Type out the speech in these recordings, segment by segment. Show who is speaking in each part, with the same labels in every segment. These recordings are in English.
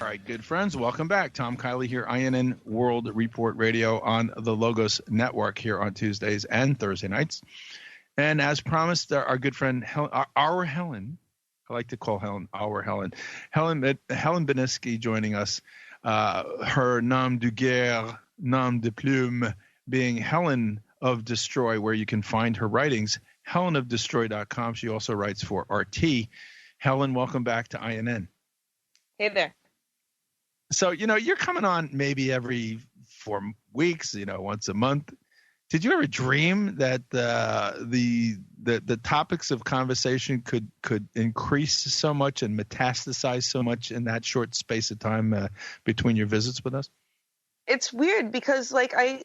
Speaker 1: All right, good friends, welcome back. Tom Kiley here, INN World Report Radio on the Logos Network here on Tuesdays and Thursday nights. And as promised, our good friend, our Helen, I like to call Helen our Helen, Helen Beniski joining us. Her nom de guerre, nom de plume, being Helen of desTroy, where you can find her writings, helenofdestroy.com. She also writes for RT. Helen, welcome back to INN.
Speaker 2: Hey there.
Speaker 1: So, you're coming on maybe every 4 weeks, once a month. Did you ever dream that the topics of conversation could increase so much and metastasize so much in that short space of time between your visits with us?
Speaker 2: It's weird because, I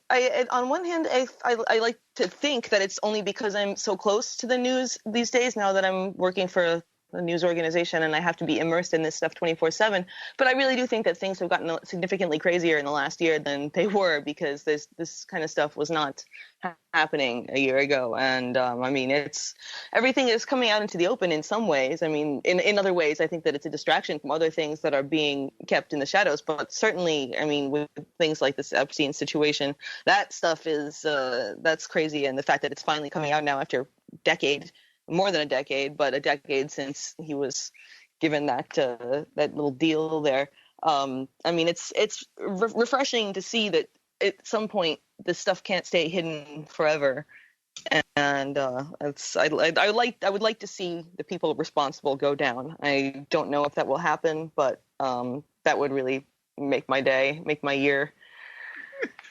Speaker 2: on one hand, I like to think that it's only because I'm so close to the news these days now that I'm working for a news organization and I have to be immersed in this stuff 24/7. But I really do think that things have gotten significantly crazier in the last year than they were, because this kind of stuff was not happening a year ago. And everything is coming out into the open in some ways. I mean, in other ways, I think that it's a distraction from other things that are being kept in the shadows. But certainly, with things like this Epstein situation, that stuff is that's crazy. And the fact that it's finally coming out now after more than a decade, but a decade since he was given that little deal there. It's refreshing to see that at some point this stuff can't stay hidden forever, and I would like to see the people responsible go down. I don't know if that will happen, but that would really make my day, make my year.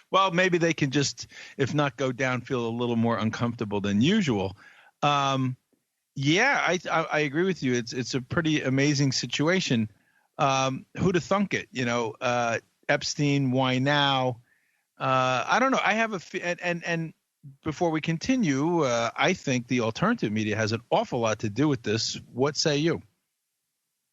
Speaker 1: Well, maybe they can just, if not go down, feel a little more uncomfortable than usual. Yeah, I agree with you. It's a pretty amazing situation. Who'd have thunk it? Epstein, why now? I don't know. I have and before we continue, I think the alternative media has an awful lot to do with this. What say you?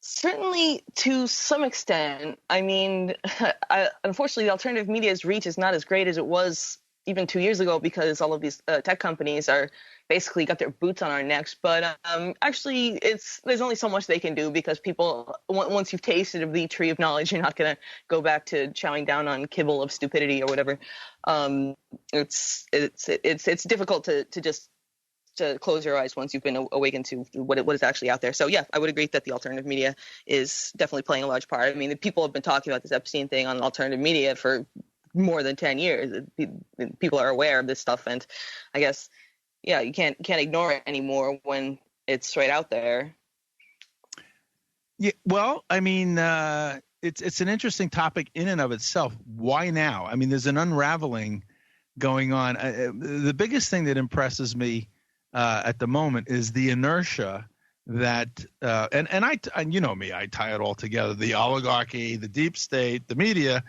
Speaker 2: Certainly, to some extent. Unfortunately, the alternative media's reach is not as great as it was even 2 years ago, because all of these tech companies are basically got their boots on our necks. But actually, there's only so much they can do, because people, once you've tasted of the tree of knowledge, you're not going to go back to chowing down on kibble of stupidity or whatever. It's difficult to just to close your eyes once you've been awakened to what is actually out there. So yeah, I would agree that the alternative media is definitely playing a large part. The people have been talking about this Epstein thing on alternative media for more than 10 years. People are aware of this stuff, and I guess, yeah, you can't ignore it anymore when it's right out there.
Speaker 1: Yeah, well, it's an interesting topic in and of itself. Why now? There's an unraveling going on. The biggest thing that impresses me at the moment is the inertia that and you know me, I tie it all together: the oligarchy, the deep state, the media.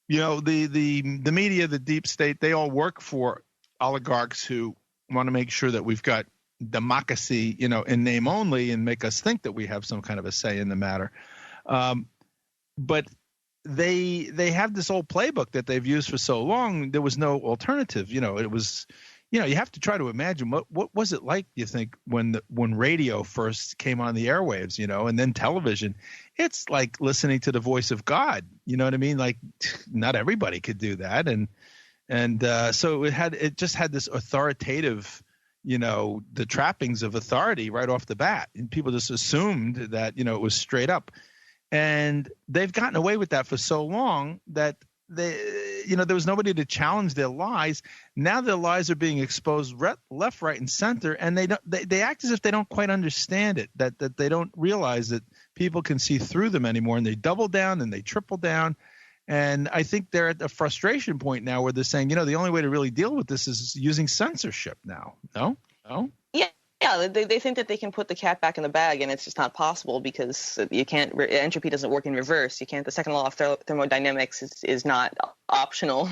Speaker 1: The media, the deep state, they all work for oligarchs who want to make sure that we've got democracy, in name only, and make us think that we have some kind of a say in the matter. But they have this old playbook that they've used for so long. There was no alternative. It was, you have to try to imagine what was it like, you think, when radio first came on the airwaves, and then television. It's like listening to the voice of God. You know what I mean? Like, not everybody could do that, and so it just had this authoritative, the trappings of authority right off the bat, and people just assumed that it was straight up, and they've gotten away with that for so long that there was nobody to challenge their lies. Now their lies are being exposed left, right, and center, and they act as if they don't quite understand it, that they don't realize that people can see through them anymore, and they double down and they triple down. And I think they're at a frustration point now where they're saying, the only way to really deal with this is using censorship now. No?
Speaker 2: Yeah, they think that they can put the cat back in the bag, and it's just not possible, because you can't. Entropy doesn't work in reverse. You can't. The second law of thermodynamics is not optional.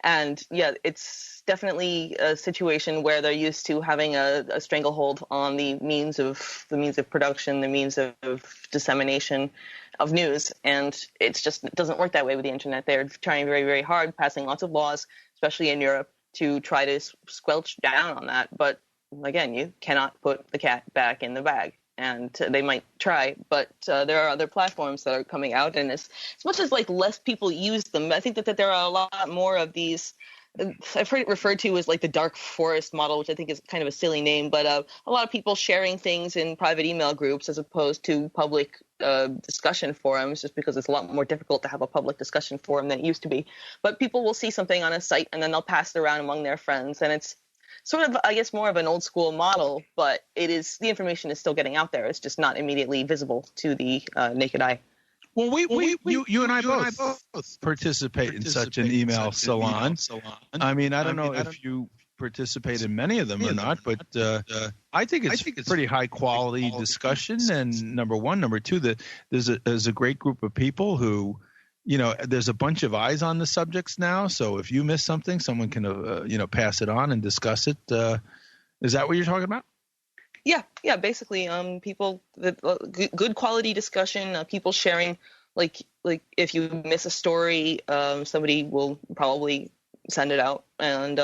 Speaker 2: And yeah, it's definitely a situation where they're used to having a stranglehold on the means of production, the means of dissemination of news, and it doesn't work that way with the internet. They're trying very, very hard, passing lots of laws, especially in Europe, to try to squelch down on that, but again, you cannot put the cat back in the bag. and they might try, but there are other platforms that are coming out, and as much as like less people use them, I think that there are a lot more of these. I've heard it referred to as like the dark forest model, which I think is kind of a silly name, but a lot of people sharing things in private email groups as opposed to public discussion forums, just because it's a lot more difficult to have a public discussion forum than it used to be. But people will see something on a site and then they'll pass it around among their friends, and it's sort of, I guess, more of an old school model, but the information is still getting out there. It's just not immediately visible to the naked eye.
Speaker 1: Well, you and I both participate in such an email salon. I mean, I don't know if you participate in many of them or not, but I think it's pretty high quality discussion. And number one, number two, there's a great group of people who, there's a bunch of eyes on the subjects now. So if you miss something, someone can pass it on and discuss it. Is that what you're talking about?
Speaker 2: Yeah, basically, people, good quality discussion, people sharing, like if you miss a story, somebody will probably send it out, and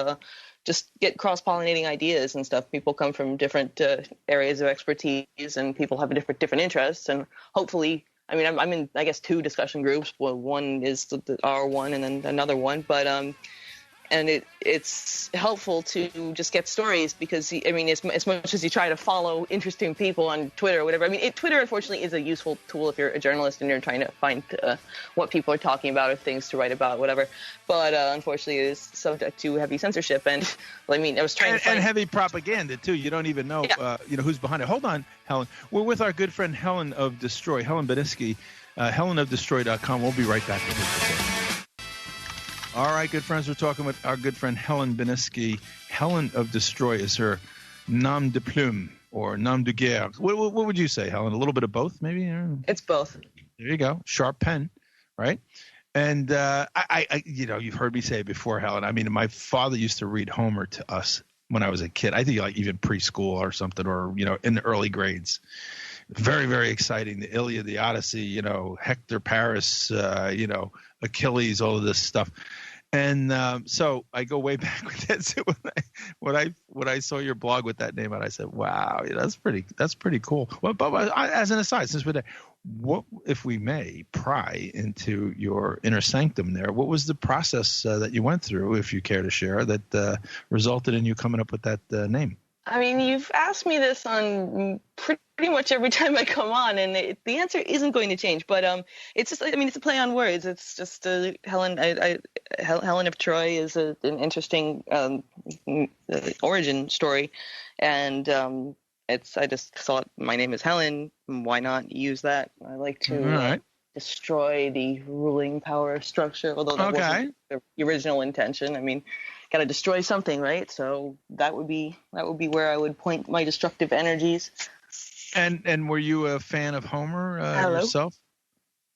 Speaker 2: just get cross-pollinating ideas and stuff. People come from different areas of expertise, and people have different interests, and hopefully, I mean, I'm in, I guess, 2 discussion groups. Well, one is the R1 and then another one, but and it's helpful to just get stories, because, I mean, as much as you try to follow interesting people on Twitter or whatever, I mean, Twitter, unfortunately, is a useful tool if you're a journalist and you're trying to find what people are talking about or things to write about, whatever. But unfortunately, it is subject to heavy censorship. And, I mean, I was trying to find...
Speaker 1: And heavy propaganda, too. You don't even know, who's behind it. Hold on, Helen. We're with our good friend Helen of desTroy, Helen Beniski, helenofdestroy.com. We'll be right back with her. All right, good friends, we're talking with our good friend Helen Beniski. Helen of desTroy is her nom de plume, or nom de guerre. What would you say, Helen? A little bit of both, maybe?
Speaker 2: It's both.
Speaker 1: There you go. Sharp pen, right? And I you've heard me say it before, Helen. I mean, my father used to read Homer to us when I was a kid. I think like even preschool or something, or, in the early grades. Very, very exciting. The Iliad, the Odyssey, Hector, Paris, Achilles, all of this stuff. And so I go way back with that. So when I saw your blog with that name, and I said, "Wow, that's pretty cool." Well, but as an aside, since we're there, what, if we may, pry into your inner sanctum there? What was the process that you went through, if you care to share, that resulted in you coming up with that name?
Speaker 2: I mean, you've asked me this on pretty much every time I come on, and the answer isn't going to change. But it's just, I mean, it's a play on words. It's just Helen. Helen of Troy is an interesting origin story, and I just thought, my name is Helen. Why not use that? I like to destroy the ruling power structure, although that wasn't the original intention. I mean, got to destroy something, right? So that would be where I would point my destructive energies.
Speaker 1: And were you a fan of Homer yourself?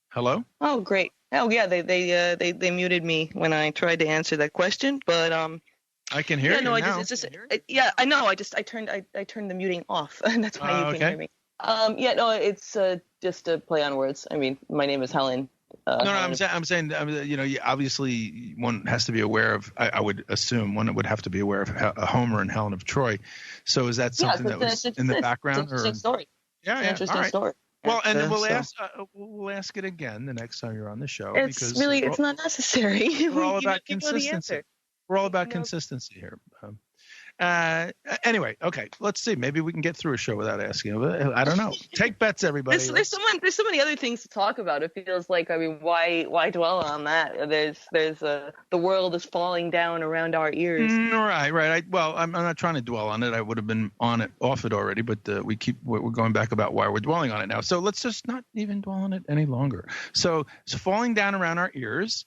Speaker 1: Hello?
Speaker 2: Oh, great. Oh, yeah. They muted me when I tried to answer that question, but
Speaker 1: I can hear you now.
Speaker 2: I know. I turned the muting off, and that's why you can hear me. It's just a play on words. I mean, my name is Helen.
Speaker 1: I'm saying, obviously one has to be aware of, I would assume one would have to be aware of Homer and Helen of Troy. So is that something that was in the background?
Speaker 2: It's an interesting story.
Speaker 1: Yeah,
Speaker 2: it's an interesting story.
Speaker 1: Well, and we'll ask it again the next time you're on the show.
Speaker 2: It's not necessary.
Speaker 1: We're all about consistency. We're all about consistency here. Anyway, okay, let's see. Maybe we can get through a show without asking. I don't know. Take bets, everybody.
Speaker 2: There's so many other things to talk about. It feels like, I mean, why dwell on that? There's the world is falling down around our ears.
Speaker 1: Right. I'm not trying to dwell on it. I would have been off it already, but we're going back about why we're dwelling on it now. So let's just not even dwell on it any longer. So falling down around our ears.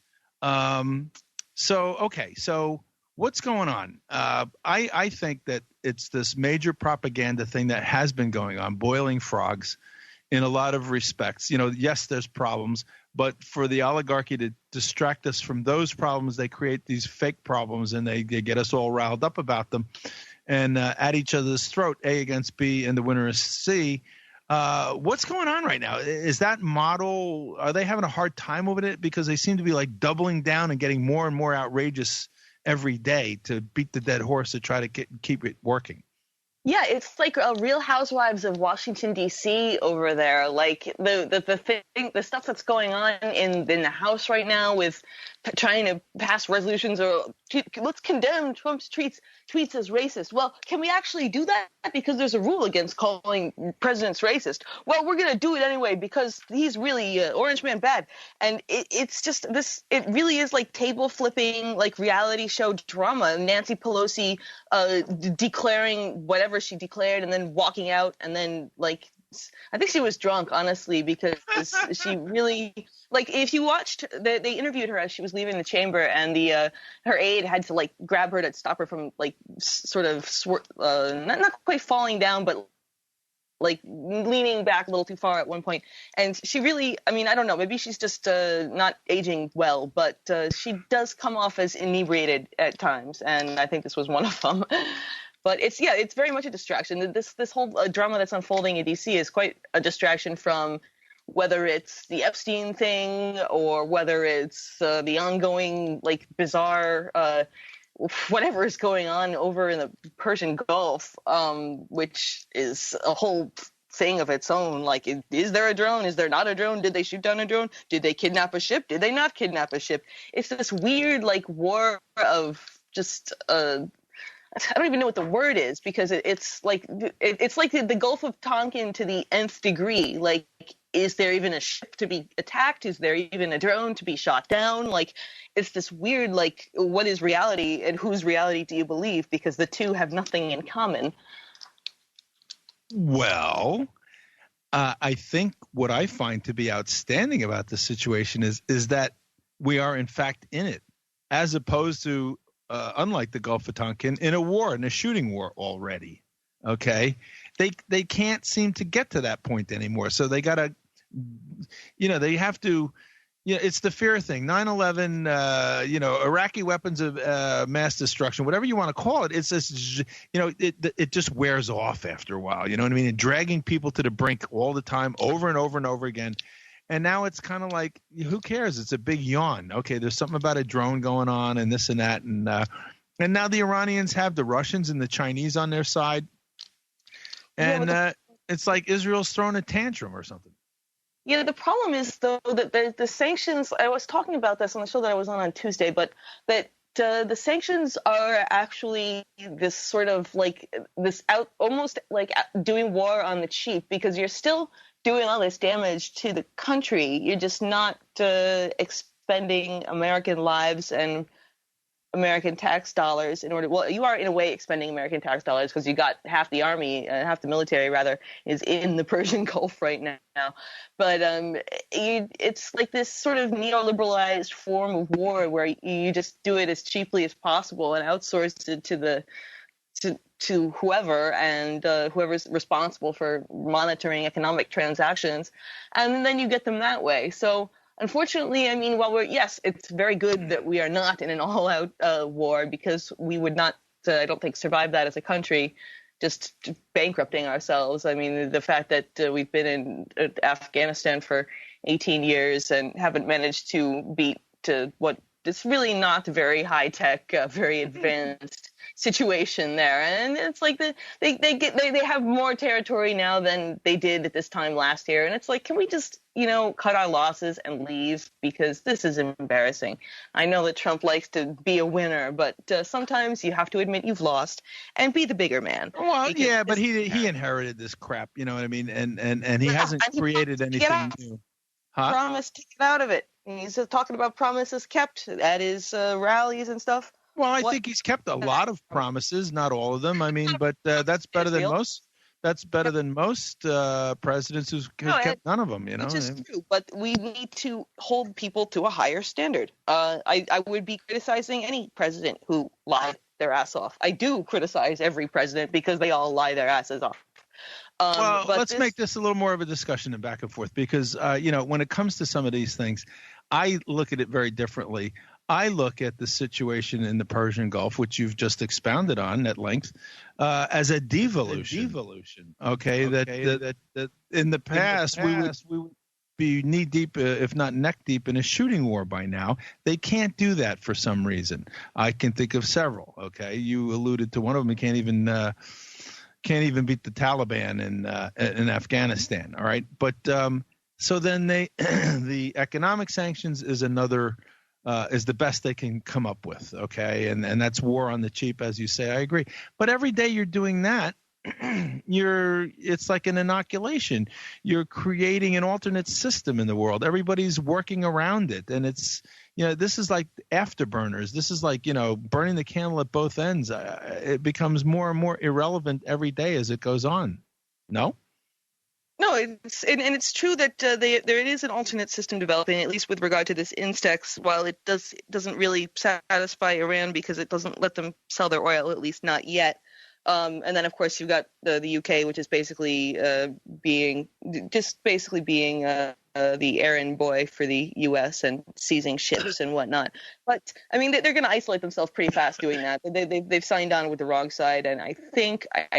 Speaker 1: So what's going on? I think that it's this major propaganda thing that has been going on, boiling frogs in a lot of respects. Yes, there's problems, but for the oligarchy to distract us from those problems, they create these fake problems, and they get us all riled up about them and at each other's throat, A against B, and the winner is C. What's going on right now? Is that model, are they having a hard time with it? Because they seem to be like doubling down and getting more and more outrageous every day to beat the dead horse to try to keep it working.
Speaker 2: Yeah, it's like a Real Housewives of Washington D.C. over there. Like the stuff that's going on in the House right now with trying to pass resolutions or let's condemn Trump's tweets as racist. Well, can we actually do that? Because there's a rule against calling presidents racist. Well, we're gonna do it anyway because he's really Orange Man bad. And it's just this. It really is like table flipping, like reality show drama. Nancy Pelosi declaring whatever she declared and then walking out, and then like I think she was drunk, honestly, because she really, like, if you watched they interviewed her as she was leaving the chamber, and the her aide had to like grab her to stop her from like sort of not quite falling down, but like leaning back a little too far at one point. And she really, I mean, I don't know, maybe she's just not aging well, but she does come off as inebriated at times, and I think this was one of them. But it's very much a distraction. This whole drama that's unfolding in DC is quite a distraction from whether it's the Epstein thing or whether it's the ongoing like bizarre whatever is going on over in the Persian Gulf, which is a whole thing of its own. Like, is there a drone? Is there not a drone? Did they shoot down a drone? Did they kidnap a ship? Did they not kidnap a ship? It's this weird like war of just I don't even know what the word is, because it's like the Gulf of Tonkin to the nth degree. Like, is there even a ship to be attacked? Is there even a drone to be shot down? Like, it's this weird, like, what is reality and whose reality do you believe? Because the two have nothing in common.
Speaker 1: Well, I think what I find to be outstanding about this situation is that we are in fact in it, as opposed to unlike the Gulf of Tonkin, in a war, in a shooting war already. Okay, they can't seem to get to that point anymore. So they gotta, they have to. It's the fear thing. 9/11, Iraqi weapons of mass destruction, whatever you want to call it. It's just, it just wears off after a while. You know what I mean? And dragging people to the brink all the time, over and over and over again. And now it's kind of like, who cares? It's a big yawn. Okay, there's something about a drone going on and this and that. And now the Iranians have the Russians and the Chinese on their side. And it's like Israel's throwing a tantrum or something.
Speaker 2: Yeah, the problem is, though, that the sanctions, I was talking about this on the show that I was on Tuesday, but that the sanctions are actually this sort of like this almost like doing war on the cheap, because you're still doing all this damage to the country. You're just not expending American lives and American tax dollars in order. Well, you are in a way expending American tax dollars, because you got half the army, half the military rather, is in the Persian Gulf right now. But it's like this sort of neoliberalized form of war where you just do it as cheaply as possible and outsource it to whoever, and whoever's responsible for monitoring economic transactions, and then you get them that way. So unfortunately, I mean, while it's very good that we are not in an all-out war, because we would not, I don't think, survive that as a country, just bankrupting ourselves. I mean, the fact that we've been in Afghanistan for 18 years and haven't managed to beat to what is really not very high-tech, very advanced situation there, and it's like they have more territory now than they did at this time last year, and it's like, can we just cut our losses and leave, because this is embarrassing. I know that Trump likes to be a winner, but sometimes you have to admit you've lost and be the bigger man.
Speaker 1: Well, yeah, but he inherited this crap, you know what I mean, and he hasn't created anything new. Huh?
Speaker 2: Promise to get out of it. He's talking about promises kept at his rallies and stuff.
Speaker 1: Well, I think he's kept a lot of promises, not all of them. I mean, but that's better than most. That's better than most presidents who've kept none of them.
Speaker 2: Which is true, but we need to hold people to a higher standard. I would be criticizing any president who lied their ass off. I do criticize every president because they all lie their asses off.
Speaker 1: Well, let's make this a little more of a discussion and back and forth, because when it comes to some of these things, I look at it very differently. I look at the situation in the Persian Gulf, which you've just expounded on at length, as a devolution. Okay, that in the past we would be knee deep, if not neck deep, in a shooting war by now. They can't do that for some reason. I can think of several. Okay, you alluded to one of them. You can't even. can't even beat the Taliban in Afghanistan. All right, but so then the economic sanctions is another is the best they can come up with. Okay, and that's war on the cheap, as you say. I agree, but every day you're doing that. It's like an inoculation. You're creating an alternate system in the world. Everybody's working around it, and it's this is like afterburners. This is like burning the candle at both ends. It becomes more and more irrelevant every day as it goes on. No,
Speaker 2: it's true that there is an alternate system developing, at least with regard to this Instex. While it doesn't really satisfy Iran because it doesn't let them sell their oil, at least not yet. And then, of course, you've got the UK, which is basically being the errand boy for the US and seizing ships and whatnot. But I mean, they're going to isolate themselves pretty fast doing that. They've signed on with the wrong side, and I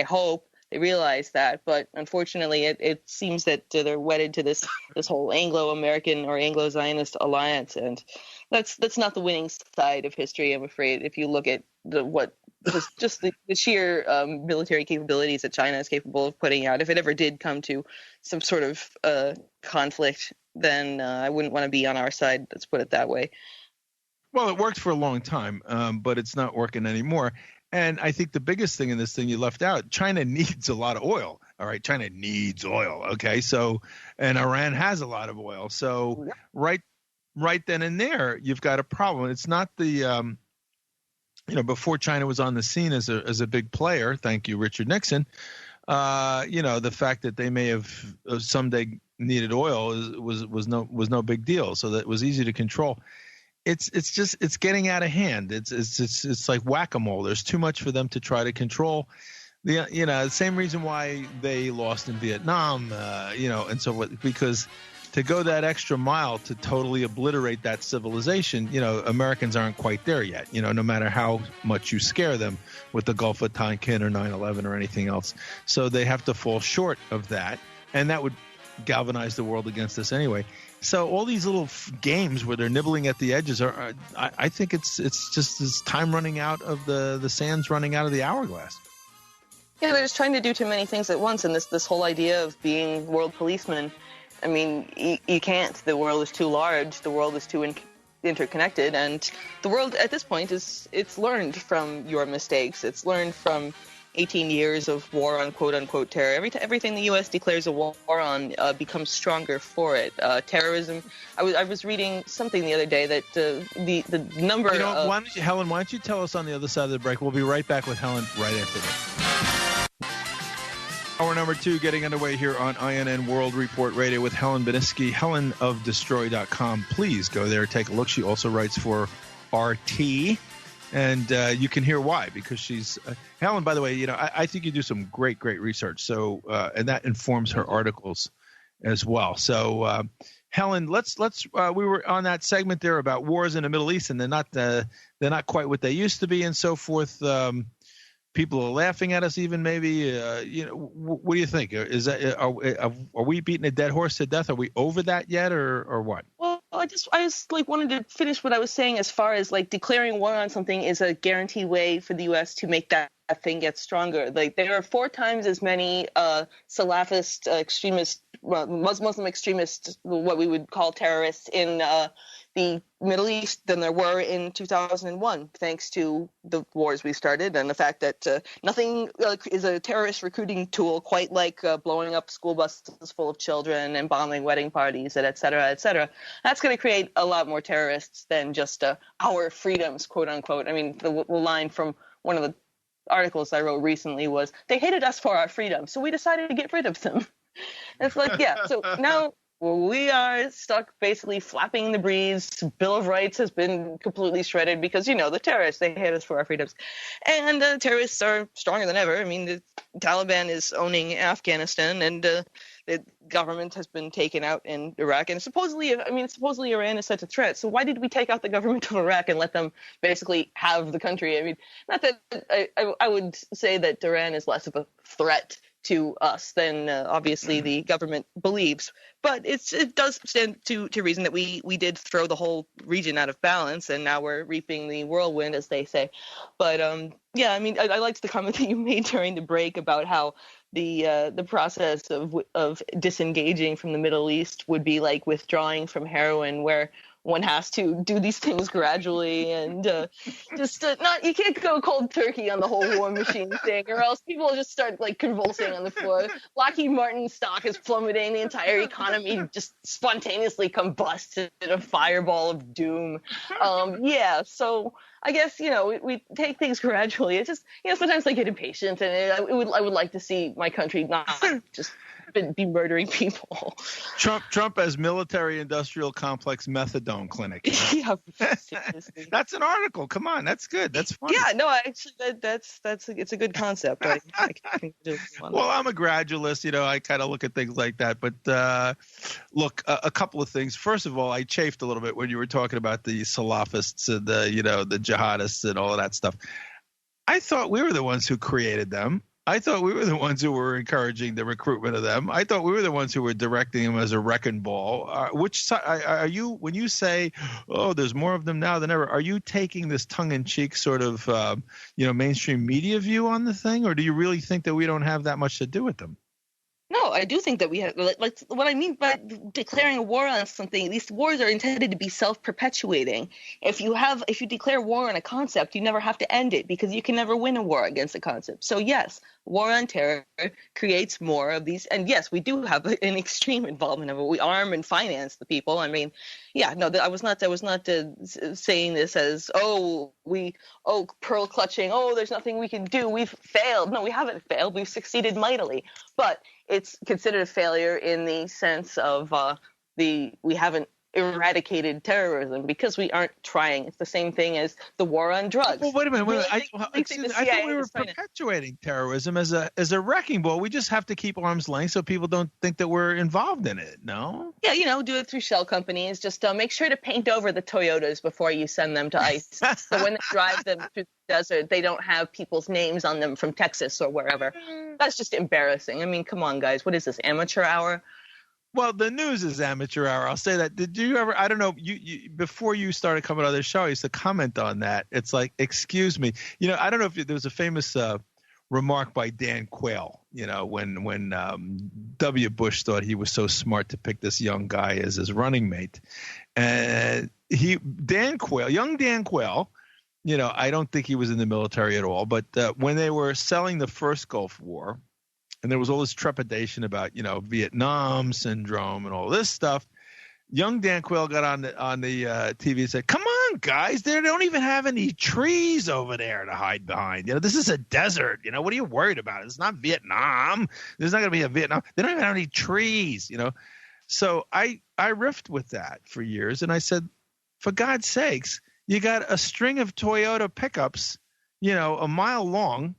Speaker 2: hope they realize that. But unfortunately, it seems that they're wedded to this whole Anglo-American or Anglo-Zionist alliance, and that's not the winning side of history, I'm afraid. If you look at the sheer military capabilities that China is capable of putting out, if it ever did come to some sort of conflict, then I wouldn't want to be on our side. Let's put it that way.
Speaker 1: Well, it worked for a long time, but it's not working anymore. And I think the biggest thing in this thing you left out, China needs a lot of oil. All right, China needs oil. Okay, so and Iran has a lot of oil. So right then and there, you've got a problem. It's not the before China was on the scene as a big player. Thank you, Richard Nixon. The fact that they may have someday needed oil was no big deal. So that was easy to control. It's getting out of hand. It's like whack-a-mole. There's too much for them to try to control. The same reason why they lost in Vietnam. And so what, because to go that extra mile to totally obliterate that civilization, Americans aren't quite there yet. No matter how much you scare them with the Gulf of Tonkin or 9/11 or anything else, so they have to fall short of that, and that would galvanize the world against us anyway. So all these little games where they're nibbling at the edges I think it's just this time running out of the sands running out of the hourglass.
Speaker 2: Yeah, they're just trying to do too many things at once, and this whole idea of being world policemen. I mean, you can't. The world is too large. The world is too interconnected, and the world at this point it's learned from your mistakes. It's learned from 18 years of war on quote-unquote terror. Everything the U.S. declares a war on becomes stronger for it. Terrorism. I was reading something the other day that the number.
Speaker 1: Helen, why don't you tell us on the other side of the break? We'll be right back with Helen right after this. Hour number 2 getting underway here on INN World Report Radio with Helen Beniski, Helen of desTroy.com. Please go there, take a look. She also writes for RT, and you can hear why, because she's Helen, by the way, I think you do some great research. So and that informs her articles as well. So Helen, let's we were on that segment there about wars in the Middle East, and they're not quite what they used to be, and so forth. People are laughing at us, even maybe. What do you think? Is that are we beating a dead horse to death? Are we over that yet, or what?
Speaker 2: Well, I just wanted to finish what I was saying as far as declaring war on something is a guaranteed way for the U.S. to make that thing get stronger. There are 4 times as many Salafist extremists, Muslim extremists, what we would call terrorists in the Middle East than there were in 2001, thanks to the wars we started and the fact that nothing is a terrorist recruiting tool quite like blowing up school buses full of children and bombing wedding parties, et cetera, et cetera. That's going to create a lot more terrorists than just our freedoms, quote unquote. I mean, the line from one of the articles I wrote recently was, they hated us for our freedom, so we decided to get rid of them. It's so now we are stuck basically flapping the breeze. Bill of Rights has been completely shredded because, the terrorists, they hate us for our freedoms. And the terrorists are stronger than ever. I mean, the Taliban is owning Afghanistan, and the government has been taken out in Iraq. And supposedly Iran is such a threat. So why did we take out the government of Iraq and let them basically have the country? I mean, not that I would say that Iran is less of a threat to us than obviously the government believes. But it does stand to reason that we did throw the whole region out of balance, and now we're reaping the whirlwind, as they say. But yeah, I mean, I liked the comment that you made during the break about how the process of disengaging from the Middle East would be like withdrawing from heroin, where one has to do these things gradually and just not, you can't go cold turkey on the whole war machine thing, or else people will just start like convulsing on the floor. Lockheed Martin stock is plummeting, the entire economy just spontaneously combusts in a fireball of doom. Yeah, so I guess, we take things gradually. It's just, sometimes I get impatient, and I would like to see my country not just be murdering people.
Speaker 1: Trump as military-industrial complex methadone clinic.
Speaker 2: Yeah, seriously.
Speaker 1: That's an article. Come on, that's good. That's funny.
Speaker 2: Yeah, no, actually, it's a good concept. I can do
Speaker 1: well, I'm a gradualist. I kind of look at things like that. But look, a couple of things. First of all, I chafed a little bit when you were talking about the Salafists and the jihadists and all of that stuff. I thought we were the ones who created them. I thought we were the ones who were encouraging the recruitment of them. I thought we were the ones who were directing them as a wrecking ball. Which side are you, when you say, oh, there's more of them now than ever, are you taking this tongue-in-cheek sort of, mainstream media view on the thing, or do you really think that we don't have that much to do with them?
Speaker 2: No, I do think that we have, like what I mean by declaring a war on something, these wars are intended to be self-perpetuating. If you declare war on a concept, you never have to end it, because you can never win a war against a concept. So yes, war on terror creates more of these. And yes, we do have an extreme involvement of it. We arm and finance the people. I mean, yeah, no, I was not saying this as, pearl clutching, there's nothing we can do, we've failed. No, we haven't failed. We've succeeded mightily. But it's considered a failure in the sense of we haven't eradicated terrorism because we aren't trying. It's the same thing as the war on drugs.
Speaker 1: Well, wait a minute. I thought we were perpetuating terrorism as a wrecking ball. We just have to keep arm's length so people don't think that we're involved in it. No?
Speaker 2: Yeah, do it through shell companies. Just make sure to paint over the Toyotas before you send them to ICE. So when they drive them through the desert, they don't have people's names on them from Texas or wherever. That's just embarrassing. I mean, come on, guys. What is this, amateur hour?
Speaker 1: Well, the news is amateur hour. I'll say that. Did you ever? I don't know. You before you started coming on this show, I used to comment on that. It's like, excuse me. I don't know if there was a famous remark by Dan Quayle. When W. Bush thought he was so smart to pick this young guy as his running mate, and young Dan Quayle. I don't think he was in the military at all. But when they were selling the first Gulf War, and there was all this trepidation about, Vietnam syndrome and all this stuff, young Dan Quayle got on the TV and said, "Come on, guys, they don't even have any trees over there to hide behind. This is a desert. What are you worried about? It's not Vietnam. There's not going to be a Vietnam. They don't even have any trees. So I riffed with that for years, and I said, for God's sakes, you got a string of Toyota pickups, a mile long,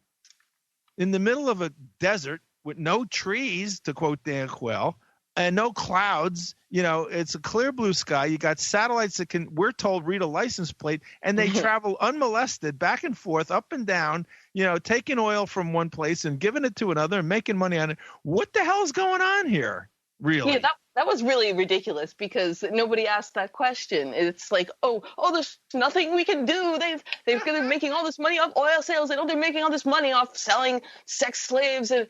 Speaker 1: in the middle of a desert with no trees, to quote Dan Quayle, and no clouds. It's a clear blue sky. You got satellites that can, we're told, read a license plate, and they travel unmolested back and forth, up and down, taking oil from one place and giving it to another and making money on it. What the hell is going on here, really?
Speaker 2: Yeah, that was really ridiculous, because nobody asked that question. It's like, there's nothing we can do. They're making all this money off oil sales, and they're making all this money off selling sex slaves, and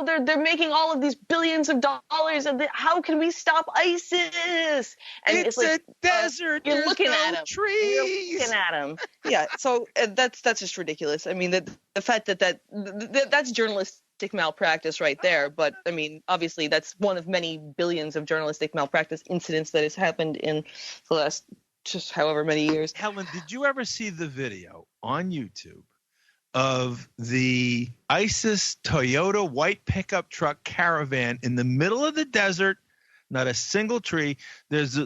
Speaker 2: they're making all of these billions of dollars, and how can we stop ISIS? And
Speaker 1: it's like, a desert.
Speaker 2: You're looking
Speaker 1: no
Speaker 2: at them.
Speaker 1: Trees.
Speaker 2: You're looking at them. Yeah. So that's just ridiculous. I mean, the fact that's journalistic malpractice right there. But I mean, obviously that's one of many billions of journalistic malpractice incidents that has happened in the last just however many years.
Speaker 1: Helen, did you ever see the video on YouTube of the ISIS Toyota white pickup truck caravan in the middle of the desert? Not a single tree. There's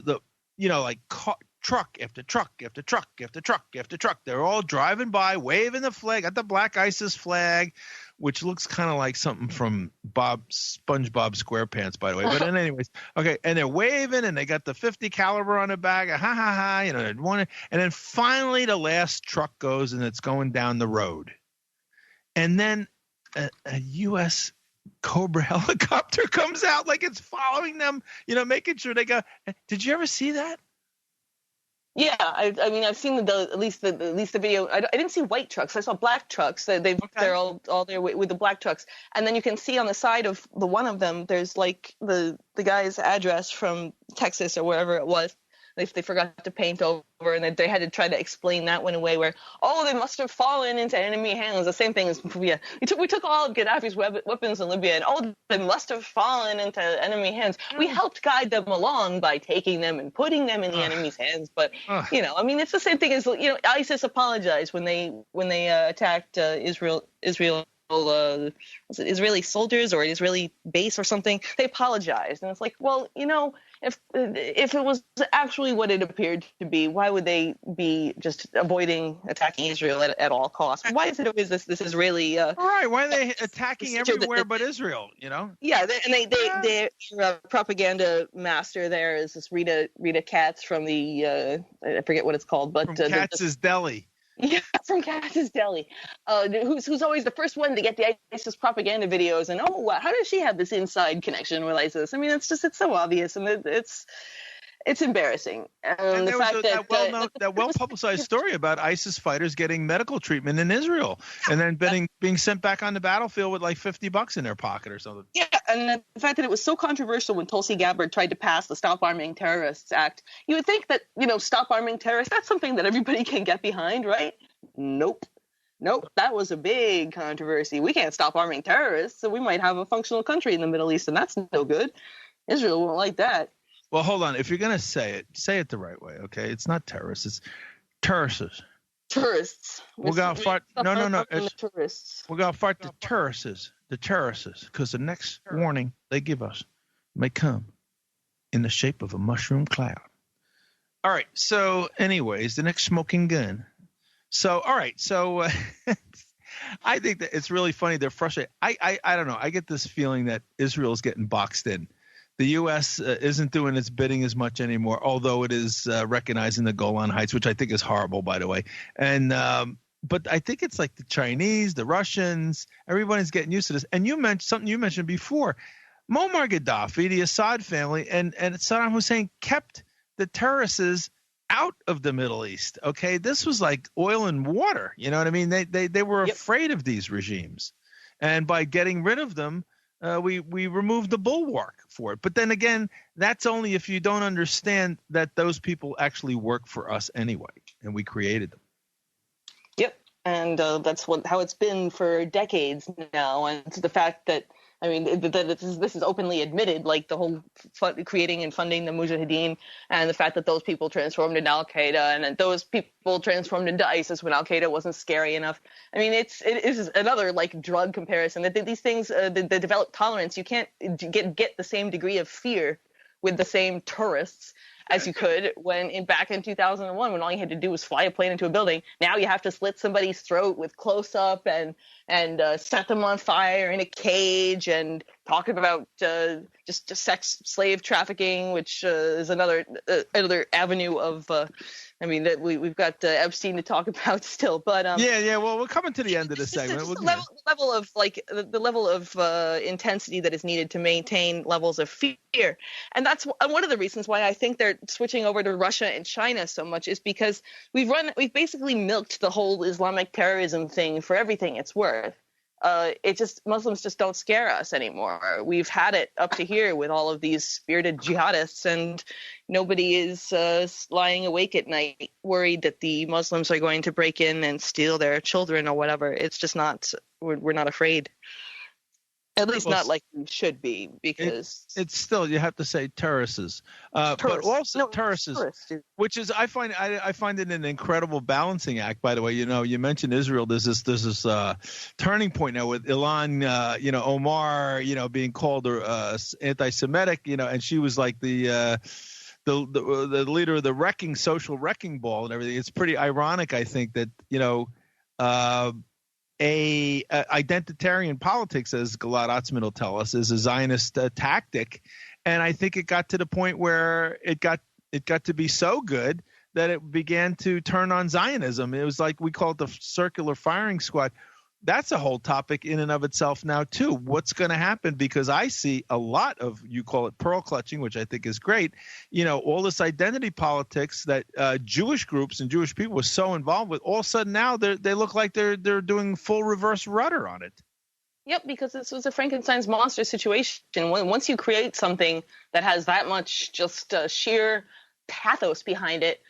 Speaker 1: truck after truck after truck after truck after truck. They're all driving by, waving the flag, got the black ISIS flag, which looks kind of like something from SpongeBob SquarePants, by the way. But anyways, okay, and they're waving, and they got the 50 caliber on the back, and then finally the last truck goes, and it's going down the road, and then a U.S. Cobra helicopter comes out like it's following them, making sure they go. Did you ever see that?
Speaker 2: Yeah, I mean, I've seen at least the video. I didn't see white trucks. I saw black trucks. They're all there with the black trucks, and then you can see on the side of the one of them, there's like the guy's address from Texas or wherever it was. They forgot to paint over, and they had to try to explain that one away. Where they must have fallen into enemy hands. The same thing as Libya. We took all of Gaddafi's weapons in Libya, and they must have fallen into enemy hands. We helped guide them along by taking them and putting them in the enemy's hands. But I mean, it's the same thing as ISIS apologized when they attacked Israel. Was it Israeli soldiers or Israeli base or something? They apologized, and it's like, well, if it was actually what it appeared to be, why would they be just avoiding attacking Israel at all costs? Why is it always this Israeli?
Speaker 1: Right? Why are they attacking everywhere but Israel?
Speaker 2: Yeah, their propaganda master there is this Rita Katz from the I forget what it's called, but
Speaker 1: from Katz's Deli.
Speaker 2: Yeah, from Katz's Deli, who's always the first one to get the ISIS propaganda videos, and how does she have this inside connection with ISIS? I mean, it's so obvious, and it's embarrassing.
Speaker 1: And there was that well-publicized story about ISIS fighters getting medical treatment in Israel, and then being sent back on the battlefield with like $50 in their pocket or something.
Speaker 2: Yeah, and the fact that it was so controversial when Tulsi Gabbard tried to pass the Stop Arming Terrorists Act, you would think that stop arming terrorists, that's something that everybody can get behind, right? Nope, that was a big controversy. We can't stop arming terrorists, so we might have a functional country in the Middle East, and that's no good. Israel won't like that.
Speaker 1: Well, hold on. If you're going to say it the right way, okay? It's not terrorists. It's tourists.
Speaker 2: Tourists.
Speaker 1: We're going to fight. No.
Speaker 2: Tourists.
Speaker 1: We're going to fight the terrorists. The terrorists. Because the next warning they give us may come in the shape of a mushroom cloud. All right. So, anyways, the next smoking gun. So, all right. So, I think that it's really funny. They're frustrated. I don't know. I get this feeling that Israel's getting boxed in. The U.S. Isn't doing its bidding as much anymore, although it is recognizing the Golan Heights, which I think is horrible, by the way. And but I think it's like the Chinese, the Russians, everybody's getting used to this. And you mentioned something you mentioned before. Muammar Gaddafi, the Assad family, and Saddam Hussein kept the terrorists out of the Middle East. Okay, this was like oil and water. You know what I mean? They were afraid of these regimes, and by getting rid of them, we removed the bulwark for it. But then again, that's only if you don't understand that those people actually work for us anyway, and we created them. Yep,
Speaker 2: and that's how it's been for decades now. And the fact that, I mean, this is openly admitted, like the whole creating and funding the Mujahideen, and the fact that those people transformed into Al-Qaeda, and that those people transformed into ISIS when Al-Qaeda wasn't scary enough. I mean, it is another like drug comparison. That these things, the developed tolerance, you can't get the same degree of fear with the same tourists as you could back in 2001, when all you had to do was fly a plane into a building. Now you have to slit somebody's throat with close-up and set them on fire in a cage, and talk about just sex slave trafficking, which is another avenue of. I mean, that we've got Epstein to talk about still, but
Speaker 1: yeah. Well, we're coming to the end of the segment.
Speaker 2: The level of intensity that is needed to maintain levels of fear, and that's one of the reasons why I think they're switching over to Russia and China so much, is because we've basically milked the whole Islamic terrorism thing for everything it's worth. Muslims just don't scare us anymore. We've had it up to here with all of these spirited jihadists, and nobody is lying awake at night worried that the Muslims are going to break in and steal their children or whatever. It's just not. We're not afraid. At least not like we should be, because
Speaker 1: it's still, you have to say terrorists, but also terrorists, which is I find it an incredible balancing act. By the way, you mentioned Israel. There's this turning point now with Ilan, Omar, being called anti-Semitic, and she was like the leader of the social wrecking ball and everything. It's pretty ironic, I think, that identitarian politics, as Gilad Atzmon will tell us, is a Zionist tactic, and I think it got to the point where it got to be so good that it began to turn on Zionism. It was like, we call it the circular firing squad. that's a whole topic in and of itself now too. What's going to happen? Because I see a lot of, you call it pearl clutching, which I think is great. All this identity politics that Jewish groups and Jewish people were so involved with. All of a sudden now they look like they're doing full reverse rudder on it.
Speaker 2: Yep, because this was a Frankenstein's monster situation. Once you create something that has that much just sheer pathos behind it,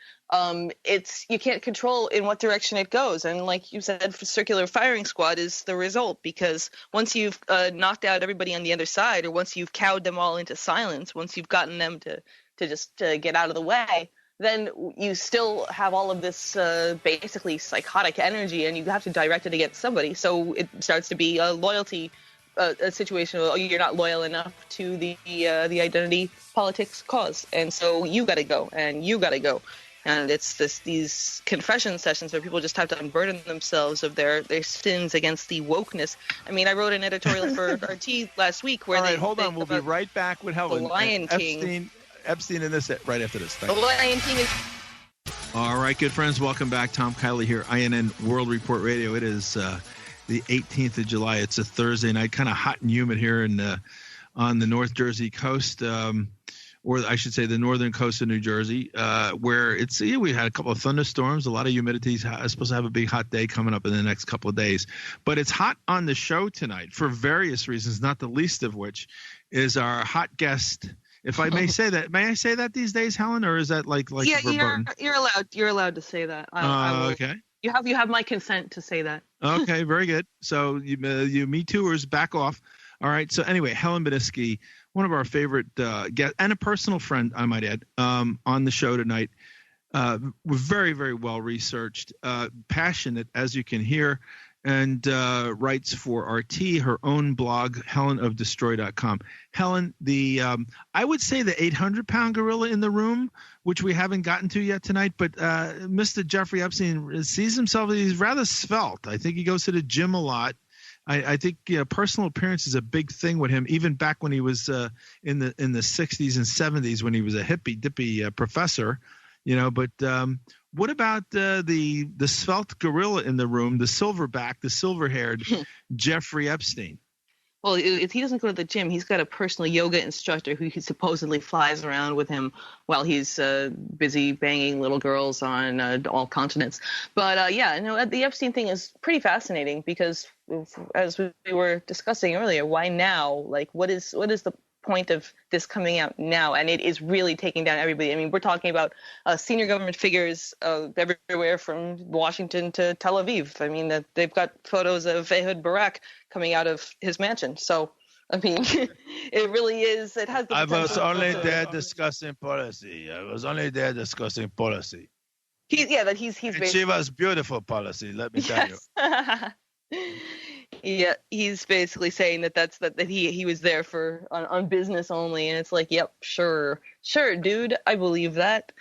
Speaker 2: you can't control in what direction it goes. And like you said, circular firing squad is the result, because once you've knocked out everybody on the other side, or once you've cowed them all into silence, once you've gotten them to just get out of the way, then you still have all of this basically psychotic energy, and you have to direct it against somebody. So it starts to be a loyalty a situation where you're not loyal enough to the identity politics cause, and so you got to go, and you got to go. And it's these confession sessions where people just have to unburden themselves of their sins against the wokeness. I mean, I wrote an editorial for RT last week where
Speaker 1: hold on, we'll be right back with Helen.
Speaker 2: The Lion King.
Speaker 1: Epstein in this right after this.
Speaker 2: The Lion King is...
Speaker 1: All right, good friends, welcome back. Tom Kiley here, INN World Report Radio. It is the 18th of July. It's a Thursday night, kind of hot and humid here on the North Jersey coast, or I should say the northern coast of New Jersey, where we had a couple of thunderstorms, a lot of humidity. It's supposed to have a big hot day coming up in the next couple of days. But it's hot on the show tonight for various reasons, not the least of which is our hot guest. If I may say that, may I say that these days, Helen, or is that like
Speaker 2: yeah, you're allowed to say that.
Speaker 1: Okay.
Speaker 2: You have my consent to say that.
Speaker 1: Okay, very good. So you Me Tooers, back off. All right. So anyway, Helen Beniski, one of our favorite guests and a personal friend, I might add, on the show tonight. Very, very well researched, passionate, as you can hear, and writes for RT, her own blog, helenofdestroy.com. Helen, I would say the 800-pound gorilla in the room, which we haven't gotten to yet tonight, but Mr. Jeffrey Epstein sees himself, he's rather svelte. I think he goes to the gym a lot. I think personal appearance is a big thing with him, even back when he was in the 60s and 70s when he was a hippy-dippy professor, but what about the svelte gorilla in the room, the silverback, the silver-haired Jeffrey Epstein?
Speaker 2: Well, if he doesn't go to the gym, he's got a personal yoga instructor who he supposedly flies around with him while he's busy banging little girls on all continents. But the Epstein thing is pretty fascinating because, as we were discussing earlier, why now? Like, what is the point of this coming out now? And it is really taking down everybody. I mean, we're talking about senior government figures everywhere from Washington to Tel Aviv. I mean, they've got photos of Ehud Barak coming out of his mansion. So, I mean, it really is. It has. I
Speaker 1: was only there discussing policy.
Speaker 2: He's
Speaker 1: she was beautiful policy. Let me tell you.
Speaker 2: Yeah, he's basically saying that he was there for on business only, and it's like, yep, sure, dude, I believe that.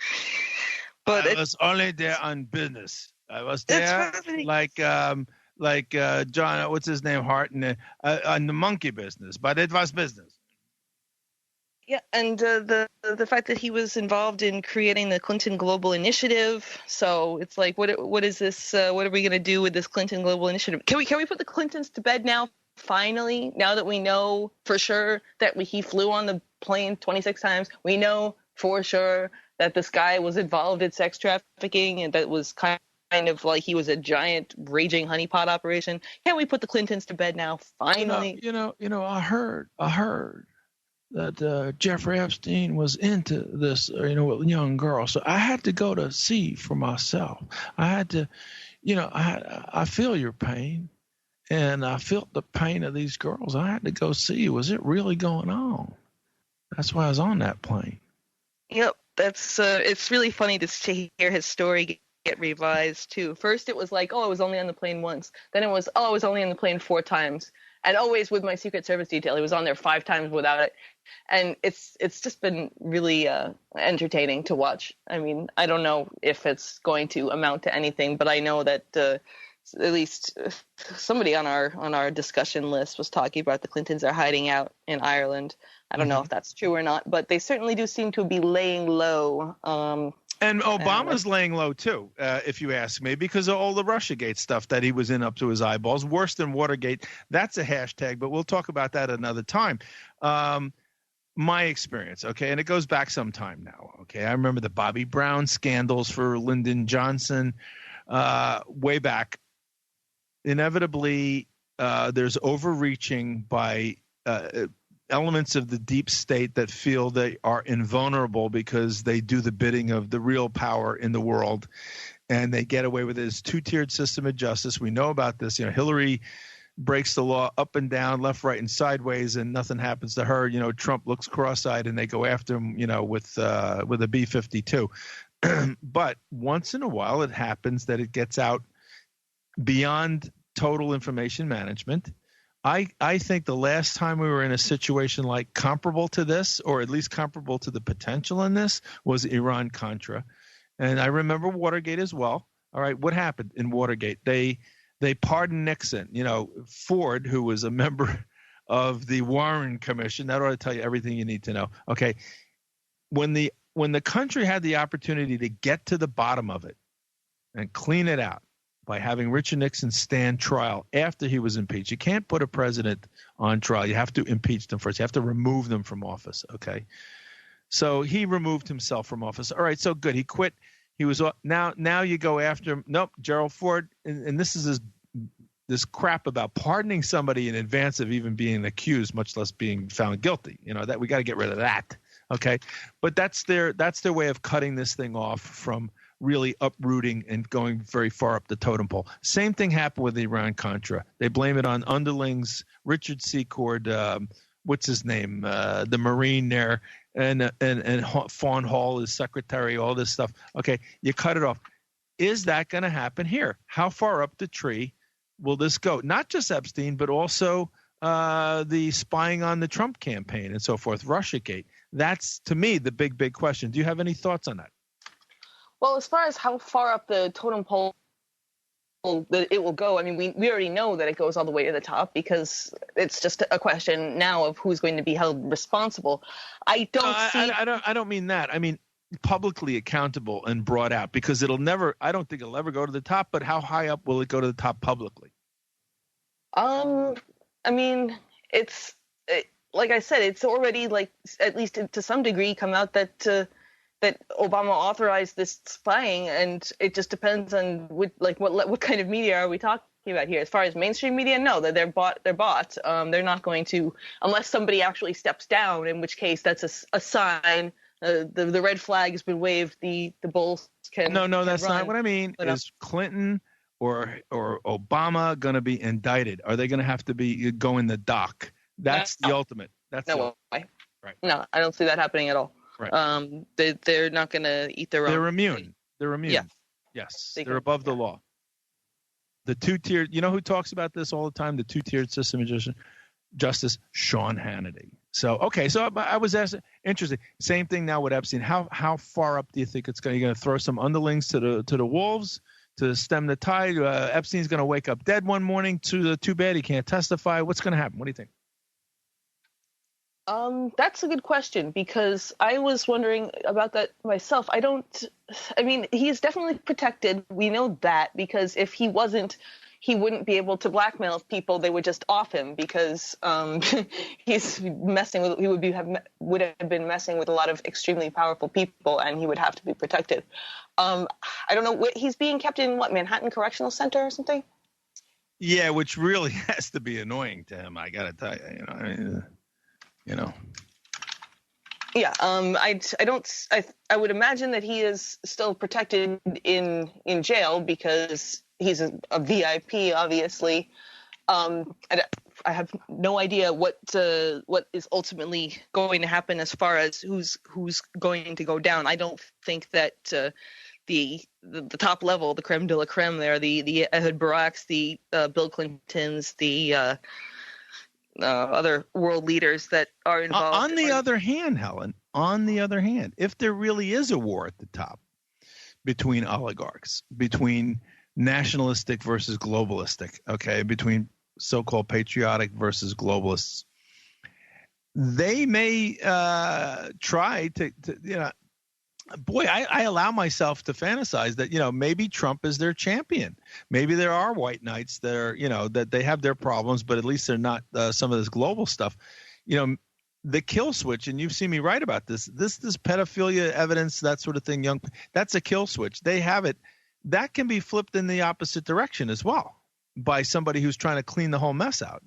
Speaker 2: But
Speaker 1: I was only there on business. I was there like John, what's his name, Hart, on the monkey business, but it was business.
Speaker 2: Yeah, and the fact that he was involved in creating the Clinton Global Initiative, so it's like, what is this? What are we going to do with this Clinton Global Initiative? Can we put the Clintons to bed now? Finally, now that we know for sure that he flew on the plane 26 times, we know for sure that this guy was involved in sex trafficking, and that was kind of like he was a giant raging honeypot operation. Can't we put the Clintons to bed now? Finally,
Speaker 1: I heard that Jeffrey Epstein was into this, young girl. So I had to go to see for myself. I had to, I feel your pain, and I felt the pain of these girls. I had to go see, was it really going on? That's why I was on that plane.
Speaker 2: Yep, that's it's really funny to hear his story get revised too. First it was like, I was only on the plane once. Then it was, I was only on the plane 4 times. And always with my Secret Service detail, he was on there 5 times without it. And it's just been really entertaining to watch. I mean, I don't know if it's going to amount to anything, but I know that at least somebody on our discussion list was talking about the Clintons are hiding out in Ireland. I don't know if that's true or not, but they certainly do seem to be laying low
Speaker 1: And Obama's laying low too, if you ask me, because of all the Russiagate stuff that he was in up to his eyeballs, worse than Watergate. That's a hashtag, but we'll talk about that another time. My experience, okay, and it goes back some time now, okay. I remember the Bobby Brown scandals for Lyndon Johnson way back. Inevitably, there's overreaching by elements of the deep state that feel they are invulnerable because they do the bidding of the real power in the world, and they get away with this two-tiered system of justice. We know about this. Hillary breaks the law up and down, left, right, and sideways, and nothing happens to her. Trump looks cross-eyed, and they go after him, with a B-52. But once in a while, it happens that it gets out beyond total information management. I think the last time we were in a situation like comparable to this, or at least comparable to the potential in this, was Iran-Contra. And I remember Watergate as well. All right, what happened in Watergate? They pardoned Nixon. Ford, who was a member of the Warren Commission, that ought to tell you everything you need to know. Okay, when the country had the opportunity to get to the bottom of it and clean it out by having Richard Nixon stand trial after he was impeached. You can't put a president on trial. You have to impeach them first. You have to remove them from office, okay? So he removed himself from office. All right, so good. He quit. He was now you go after him. Nope, Gerald Ford, and this is this crap about pardoning somebody in advance of even being accused, much less being found guilty. That we got to get rid of that, okay? But that's their way of cutting this thing off from really uprooting and going very far up the totem pole. Same thing happened with Iran-Contra. They blame it on underlings, Richard Secord, what's his name, the Marine there, and Fawn Hall, his secretary, all this stuff. Okay, you cut it off. Is that going to happen here? How far up the tree will this go? Not just Epstein, but also the spying on the Trump campaign and so forth, Russiagate. That's, to me, the big question. Do you have any thoughts on that?
Speaker 2: Well, as far as how far up the totem pole that it will go, I mean, we already know that it goes all the way to the top, because it's just a question now of who's going to be held responsible. I don't mean that. I mean publicly accountable and brought out, because I don't think it'll ever go to the top, but how high up will it go to the top publicly? I mean, like I said, it's already, like, at least to some degree, come out that Obama authorized this spying, and it just depends on what kind of media are we talking about here. As far as mainstream media, no, that they're bought. They're not going to, unless somebody actually steps down, in which case that's a sign. The red flag has been waved. The bulls can. No, that's run.
Speaker 1: Not what I mean. Is Clinton or Obama going to be indicted? Are they going to have to go in the dock? That's the ultimate. That's
Speaker 2: no way. Right. No, I don't see that happening at all. Right. They're not going to eat their own.
Speaker 1: They're immune. Yeah. Yes. They're above the law. The two-tiered, who talks about this all the time? The two-tiered system of justice, Sean Hannity. So, okay. So I was asking, interesting. Same thing now with Epstein. How far up do you think it's going? You're going to throw some underlings to the wolves to stem the tide? Epstein's going to wake up dead one morning. Too bad he can't testify. What's going to happen? What do you think?
Speaker 2: That's a good question, because I was wondering about that myself. I mean, he's definitely protected. We know that, because if he wasn't, he wouldn't be able to blackmail people. They would just off him, because he would have been messing with a lot of extremely powerful people, and he would have to be protected. I don't know. He's being kept in Manhattan Correctional Center or something?
Speaker 1: Yeah, which really has to be annoying to him. I got to tell you,
Speaker 2: Yeah, I would imagine that he is still protected in jail, because he's a VIP, obviously. I have no idea what is ultimately going to happen as far as who's going to go down. I don't think that the top level, the creme de la creme there, the Ehud Baraks, the Bill Clintons, the other world leaders that are involved.
Speaker 1: On the other hand, Helen, if there really is a war at the top between oligarchs, between nationalistic versus globalistic, okay, between so-called patriotic versus globalists, they may try to boy, I allow myself to fantasize that, maybe Trump is their champion. Maybe there are white knights that are, that they have their problems, but at least they're not some of this global stuff. The kill switch, and you've seen me write about this pedophilia evidence, that sort of thing, that's a kill switch. They have it. That can be flipped in the opposite direction as well by somebody who's trying to clean the whole mess out.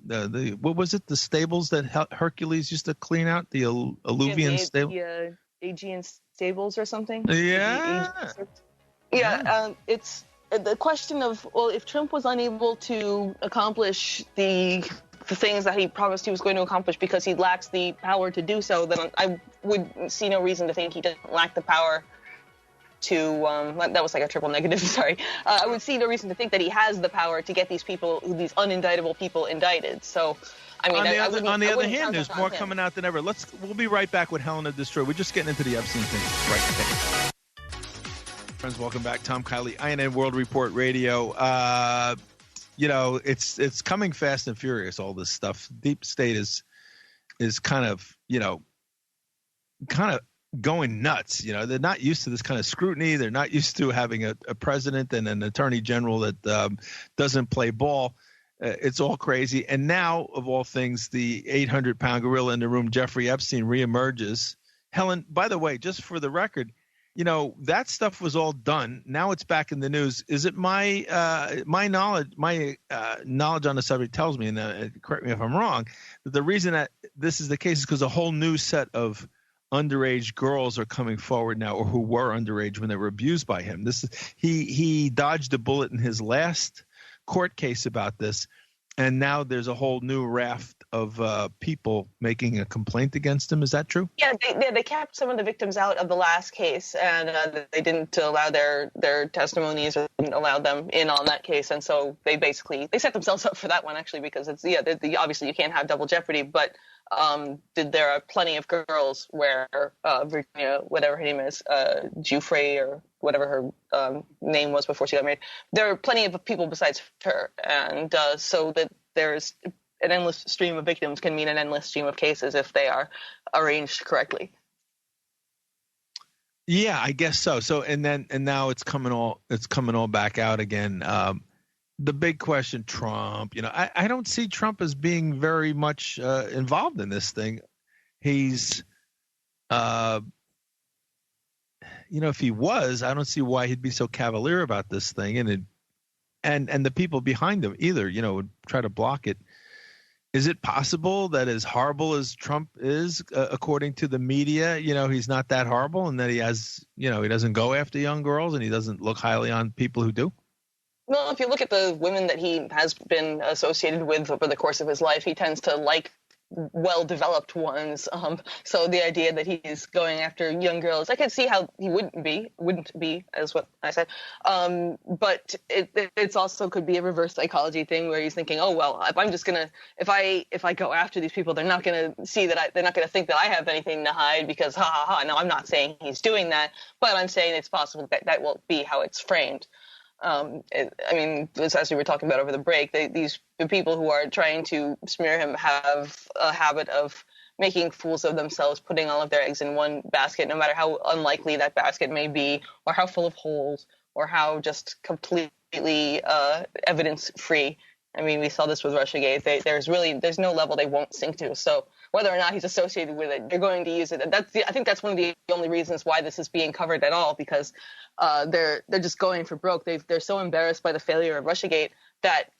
Speaker 1: What was it? The stables that Hercules used to clean out, the alluvian stable?
Speaker 2: The Aegean stables or something.
Speaker 1: Yeah.
Speaker 2: It's the question of, well, if Trump was unable to accomplish the things that he promised he was going to accomplish because he lacks the power to do so, then I would see no reason to think he doesn't lack the power to that was like a triple negative, sorry. I would see no reason to think that he has the power to get these unindictable people indicted. So I mean,
Speaker 1: on the other hand, there's more coming out than ever. We'll be right back with Helen of desTroy. We're just getting into the Epstein thing right now. Friends, welcome back. Tom Kiley, INN World Report Radio. It's coming fast and furious, all this stuff. Deep state is kind of going nuts. They're not used to this kind of scrutiny. They're not used to having a president and an attorney general that doesn't play ball. It's all crazy. And now, of all things, the 800-pound gorilla in the room, Jeffrey Epstein, reemerges. Helen, by the way, just for the record, that stuff was all done. Now it's back in the news. Is it my knowledge on the subject tells me, and correct me if I'm wrong, that the reason that this is the case is because a whole new set of underage girls are coming forward now, or who were underage when they were abused by him. He dodged a bullet in his last court case about this, and now there's a whole new raft of people making a complaint against him. Is that true?
Speaker 2: Yeah, they kept some of the victims out of the last case, and they didn't allow their testimonies, or didn't allow them in on that case, and so they set themselves up for that one, actually, because it's obviously you can't have double jeopardy, but there are plenty of girls where Virginia, whatever her name is, Giuffre or whatever her name was before she got married, there are plenty of people besides her, and so that there's an endless stream of victims can mean an endless stream of cases if they are arranged correctly.
Speaker 1: Yeah, I guess so. So and now it's coming all back out again. The big question, Trump, I don't see Trump as being very much involved in this thing. He's, if he was, I don't see why he'd be so cavalier about this thing. And the people behind him either, would try to block it. Is it possible that as horrible as Trump is, according to the media, he's not that horrible, and that he has, he doesn't go after young girls and he doesn't look highly on people who do?
Speaker 2: Well, if you look at the women that he has been associated with over the course of his life, he tends to like well-developed ones. So the idea that he's going after young girls, I could see how he wouldn't be, as what I said. But it's also could be a reverse psychology thing where he's thinking, oh well, if I go after these people, they're not gonna see that they're not gonna think that I have anything to hide, because ha ha ha. No, I'm not saying he's doing that, but I'm saying it's possible that will be how it's framed. As we were talking about over the break, the people who are trying to smear him have a habit of making fools of themselves, putting all of their eggs in one basket, no matter how unlikely that basket may be, or how full of holes, or how just completely evidence-free. I mean, we saw this with Russiagate. There's no level they won't sink to. So whether or not he's associated with it, they're going to use it. I think that's one of the only reasons why this is being covered at all, because they're just going for broke. They're so embarrassed by the failure of Russiagate that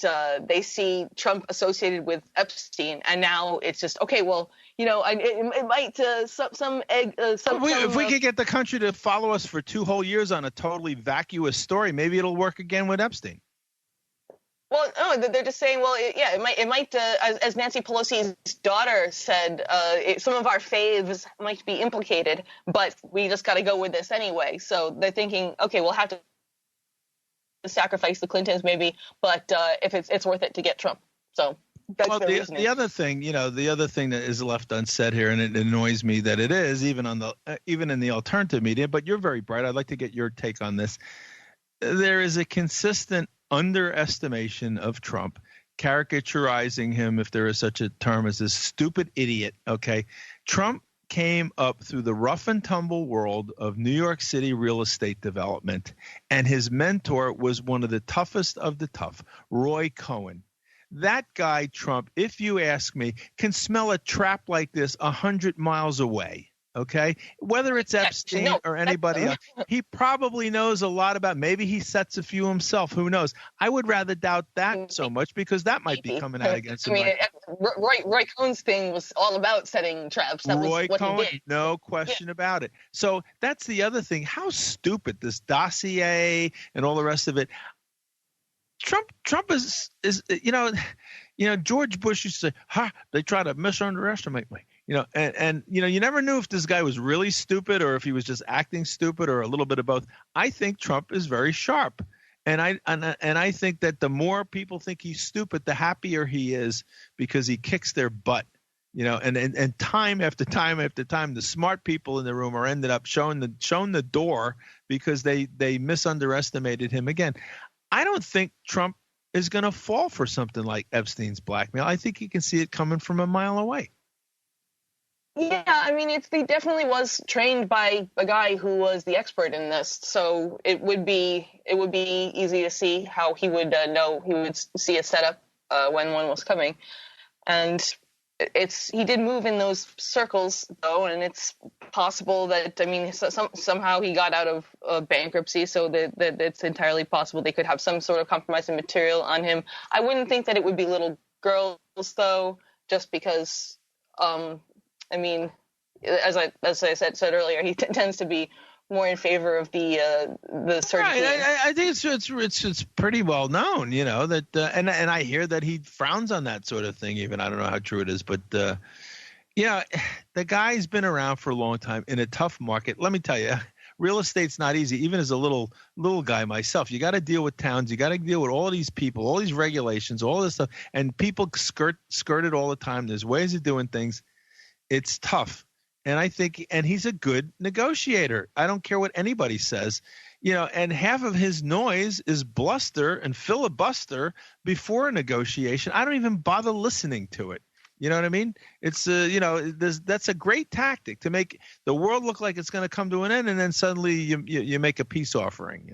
Speaker 2: they see Trump associated with Epstein, and now it's just okay. Well, it might
Speaker 1: if we could get the country to follow us for 2 whole years on a totally vacuous story, maybe it'll work again with Epstein.
Speaker 2: Well, no, they're just saying, well, it might, as Nancy Pelosi's daughter said, some of our faves might be implicated, but we just got to go with this anyway. So they're thinking, okay, we'll have to sacrifice the Clintons maybe, but if it's worth it to get Trump. So that's
Speaker 1: the other thing, the other thing that is left unsaid here, and it annoys me that it is, even in the alternative media, but you're very bright. I'd like to get your take on this. There is a consistent underestimation of Trump, caricaturizing him, if there is such a term, as this stupid idiot. Okay. Trump came up through the rough and tumble world of New York City real estate development, and his mentor was one of the toughest of the tough, Roy Cohen. That guy, Trump, if you ask me, can smell a trap like this 100 miles away. Okay, whether it's Epstein or anybody else, he probably knows a lot about. Maybe he sets a few himself. Who knows? I would rather doubt that so much, because that might be coming out against him.
Speaker 2: Roy Cohen's thing was all about setting traps. That was what
Speaker 1: Cohen,
Speaker 2: he did.
Speaker 1: no question about it. So that's the other thing. How stupid this dossier and all the rest of it. Trump is George Bush used to say, they try to misunderestimate me. And you never knew if this guy was really stupid or if he was just acting stupid or a little bit of both. I think Trump is very sharp. And I think that the more people think he's stupid, the happier he is, because he kicks their butt. And time after time after time, the smart people in the room are ended up shown the door because they misunderestimated him again. I don't think Trump is going to fall for something like Epstein's blackmail. I think he can see it coming from a mile away.
Speaker 2: Yeah, I mean, he definitely was trained by a guy who was the expert in this, so it would be easy to see how he would know. He would see a setup when one was coming, and he did move in those circles though, and it's possible that somehow he got out of bankruptcy, so that it's entirely possible they could have some sort of compromising material on him. I wouldn't think that it would be little girls though, just because. As I said earlier, he tends to be more in favor of the surgery.
Speaker 1: Right. I think it's pretty well known, that and I hear that he frowns on that sort of thing. Even I don't know how true it is, but the guy's been around for a long time in a tough market. Let me tell you, real estate's not easy. Even as a little guy myself, you got to deal with towns. You got to deal with all these people, all these regulations, all this stuff, and people skirt it all the time. There's ways of doing things. It's tough. And I think, and he's a good negotiator. I don't care what anybody says, and half of his noise is bluster and filibuster before a negotiation. I don't even bother listening to it. You know what I mean? It's, that's a great tactic to make the world look like it's going to come to an end. And then suddenly you make a peace offering,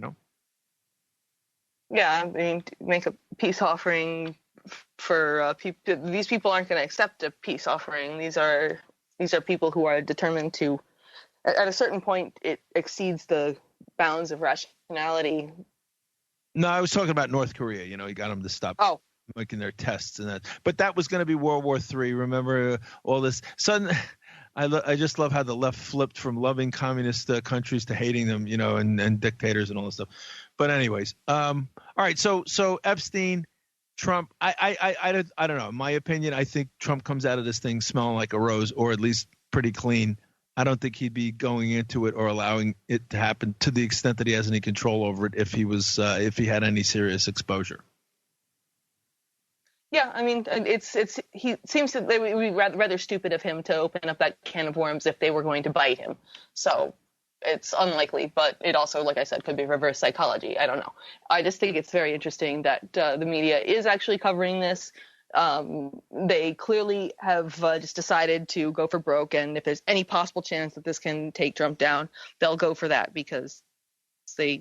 Speaker 2: Yeah. I mean, make a peace offering for people. These people aren't going to accept a peace offering. These are people who are determined to, at a certain point, it exceeds the bounds of rationality.
Speaker 1: No, I was talking about North Korea. He got them to stop making their tests and that. But that was going to be World War III. Remember all this? I just love how the left flipped from loving communist countries to hating them, and dictators and all this stuff. But anyways, all right. So Epstein. Trump, I don't know. In my opinion, I think Trump comes out of this thing smelling like a rose, or at least pretty clean. I don't think he'd be going into it or allowing it to happen to the extent that he has any control over it if he had any serious exposure.
Speaker 2: Yeah, I mean, he seems to it would be rather stupid of him to open up that can of worms if they were going to bite him. So it's unlikely, but it also, like I said, could be reverse psychology. I don't know. I just think it's very interesting that the media is actually covering this. They clearly have just decided to go for broke, and if there's any possible chance that this can take Trump down, they'll go for that because they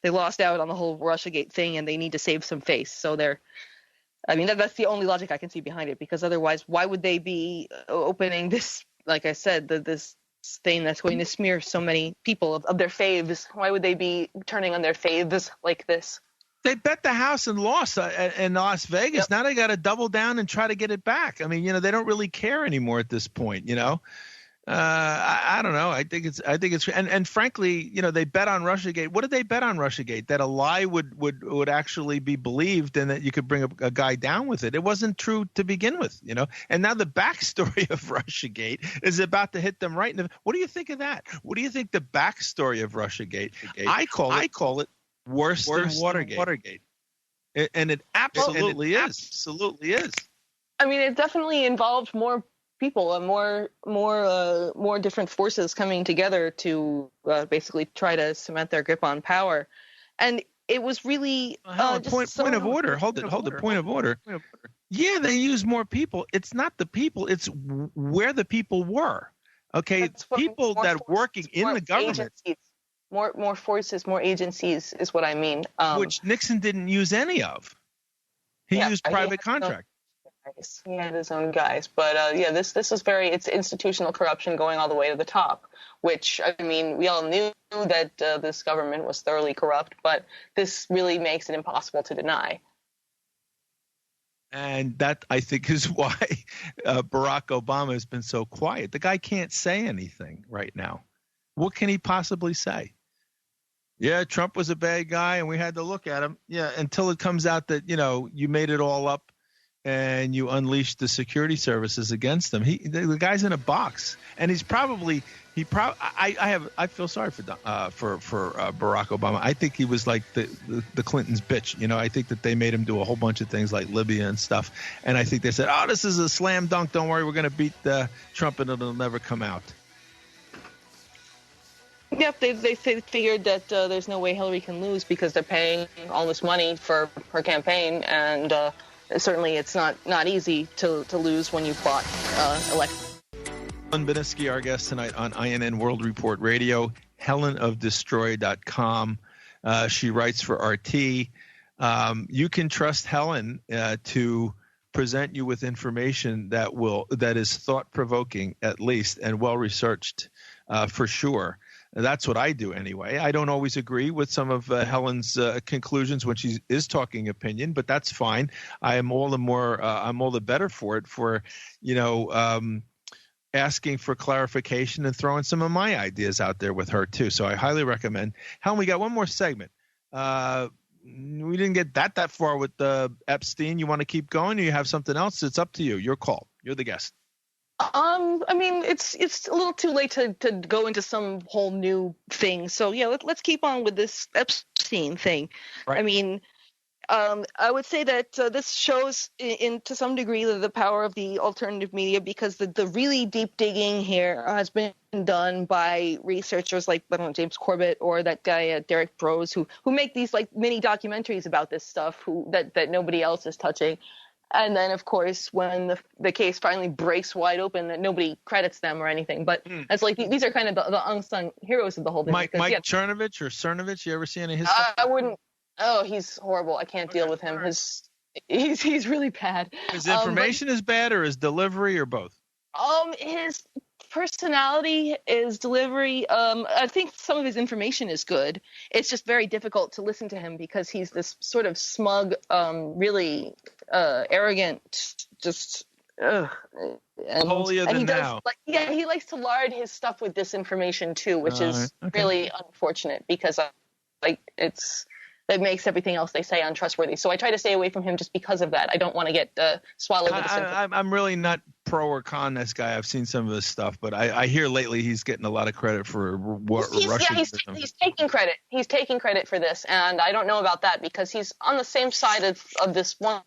Speaker 2: lost out on the whole Russiagate thing, and they need to save some face. So that's the only logic I can see behind it, because otherwise, why would they be opening this? Like I said, this thing that's going to smear so many people of their faves. Why would they be turning on their faves like this?
Speaker 1: They bet the house and lost in Las Vegas. Yep. Now they got to double down and try to get it back. I mean, they don't really care anymore at this point. I don't know. I think it's and frankly, they bet on Russiagate. What did they bet on Russiagate? That a lie would actually be believed and that you could bring a guy down with it. It wasn't true to begin with, And now the backstory of Russiagate is about to hit them right in the. What do you think of that? What do you think the backstory of Russiagate? I call it worse than Watergate. And it absolutely is. Absolutely is.
Speaker 2: I mean, it definitely involved more people and more different forces coming together to basically try to cement their grip on power. And it was really
Speaker 1: point of order. Hold it. Point of order. Yeah, they use more people. It's not the people. It's where the people were. Okay, it's people that are working in the government.
Speaker 2: Agencies, more forces, more agencies is what I mean.
Speaker 1: Which Nixon didn't use any of. He used private contract.
Speaker 2: He had his own guys, but this is it's institutional corruption going all the way to the top. Which, I mean, we all knew that this government was thoroughly corrupt, but this really makes it impossible to deny.
Speaker 1: And that, I think, is why Barack Obama has been so quiet. The guy can't say anything right now. What can he possibly say? Yeah, Trump was a bad guy, and we had to look at him. Yeah, until it comes out that, you made it all up and you unleashed the security services against him. The guy's in a box, and I feel sorry for Barack Obama. I think he was like the Clintons' bitch. I think that they made him do a whole bunch of things like Libya and stuff. And I think they said, "Oh, this is a slam dunk. Don't worry, we're going to beat Trump, and it'll never come out."
Speaker 2: Yep, they figured that there's no way Hillary can lose because they're paying all this money for her campaign, and certainly it's not easy to lose when you bought election.
Speaker 1: Helen Beniski, our guest tonight on INN World Report Radio, Helen of desTroy.com. She writes for RT. You can trust Helen to present you with information that is thought-provoking at least and well-researched for sure. That's what I do anyway. I don't always agree with some of Helen's conclusions when she is talking opinion, but that's fine. I'm all the better for it for, asking for clarification and throwing some of my ideas out there with her too. So I highly recommend. Helen, we got one more segment. We didn't get that far with Epstein. You want to keep going or you have something else? It's up to you. Your call. You're the guest.
Speaker 2: I mean, it's a little too late to go into some whole new thing. So yeah, let's keep on with this Epstein thing. Right. I mean, I would say that this shows to some degree the power of the alternative media because the really deep digging here has been done by researchers like, I don't know, James Corbett or that guy Derek Brose who make these like mini documentaries about this stuff that nobody else is touching. And then, of course, when the case finally breaks wide open, that nobody credits them or anything. But it's like these are kind of the unsung heroes of the whole thing.
Speaker 1: Mike Chernovich or Cernovich, you ever see any of his stuff?
Speaker 2: I wouldn't. Oh, he's horrible. I can't deal with him. He's really bad.
Speaker 1: His information is bad, or his delivery, or both?
Speaker 2: His personality, his delivery. I think some of his information is good. It's just very difficult to listen to him because he's this sort of smug, really arrogant, just.
Speaker 1: Holier than thou.
Speaker 2: He likes to lard his stuff with disinformation too, which is really unfortunate because it makes everything else they say untrustworthy. So I try to stay away from him just because of that. I don't want to get swallowed with disinformation. I'm
Speaker 1: really not pro or con this guy. I've seen some of his stuff, but I hear lately he's getting a lot of credit for Russia.
Speaker 2: Yeah, he's taking credit. He's taking credit for this, and I don't know about that because he's on the same side of this one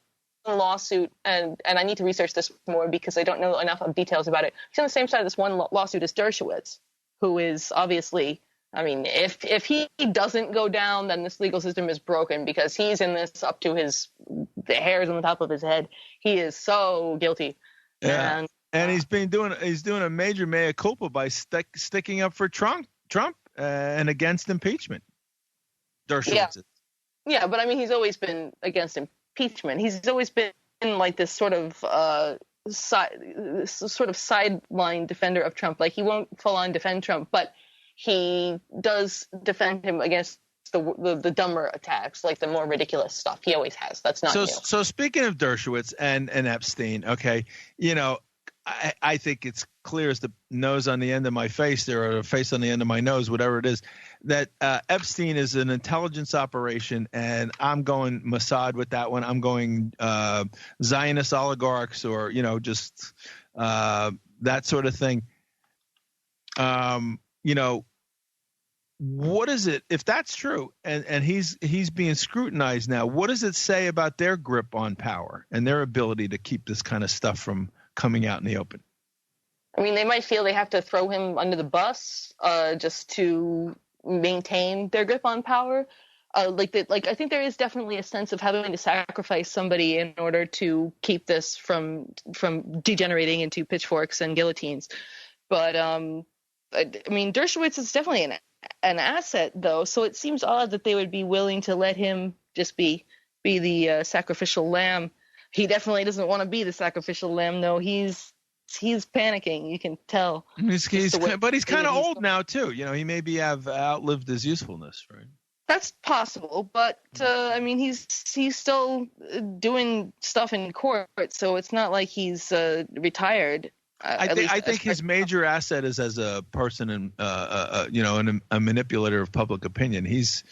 Speaker 2: lawsuit, and I need to research this more because I don't know enough of details about it. He's on the same side of this one lawsuit as Dershowitz, who is obviously, I mean, if he doesn't go down, then this legal system is broken because he's in this up to the hairs on the top of his head. He is so guilty.
Speaker 1: Yeah. And he's doing a major mea culpa by sticking up for Trump and against impeachment. Dershowitz.
Speaker 2: Yeah, but I mean, he's always been against impeachment. He's always been like this sort of sideline defender of Trump. Like he won't full on defend Trump, but he does defend him against the dumber attacks, like the more ridiculous stuff. He always has. That's not new.
Speaker 1: So speaking of Dershowitz and Epstein, okay, I think it's clear as the nose on the end of my face there, or the face on the end of my nose, whatever it is, that Epstein is an intelligence operation, and I'm going Mossad with that one. I'm going Zionist oligarchs, or just that sort of thing. What is it, if that's true, and he's being scrutinized now, what does it say about their grip on power and their ability to keep this kind of stuff from coming out in the open?
Speaker 2: I mean, they might feel they have to throw him under the bus just to maintain their grip on power. I think there is definitely a sense of having to sacrifice somebody in order to keep this from degenerating into pitchforks and guillotines. But I mean, Dershowitz is definitely an asset, though. So it seems odd that they would be willing to let him just be the sacrificial lamb. He definitely doesn't want to be the sacrificial lamb, though. He's panicking. You can tell.
Speaker 1: But he's kind of old now too. You know, he maybe have outlived his usefulness, right?
Speaker 2: That's possible, but I mean, he's still doing stuff in court, so it's not like he's retired.
Speaker 1: I think his major asset is as a person and you know, and a manipulator of public opinion. He's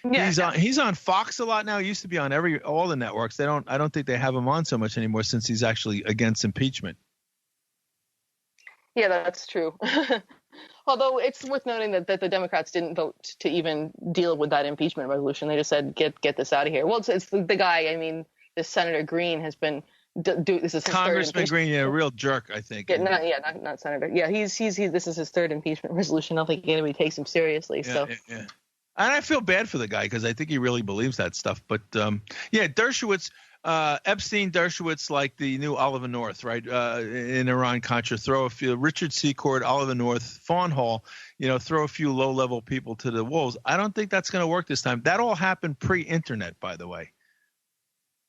Speaker 1: on Fox a lot now. He used to be on all the networks. I don't think they have him on so much anymore since he's actually against impeachment.
Speaker 2: Yeah, that's true. Although it's worth noting that the Democrats didn't vote to even deal with that impeachment resolution. They just said, get this out of here. Well, it's the guy. I mean, this Senator Green has been this is his
Speaker 1: Congressman Green, a real jerk, I think.
Speaker 2: Not Senator. Yeah, he's this is his third impeachment resolution. I don't think anybody takes him seriously. Yeah.
Speaker 1: And I feel bad for the guy because I think he really believes that stuff. But Dershowitz. Epstein, Dershowitz, like the new Oliver North, right? In Iran-Contra, throw a few Richard Secord, Oliver North, Fawn Hall, you know, throw a few low-level people to the wolves. I don't think that's going to work this time. That all happened pre-internet, by the way.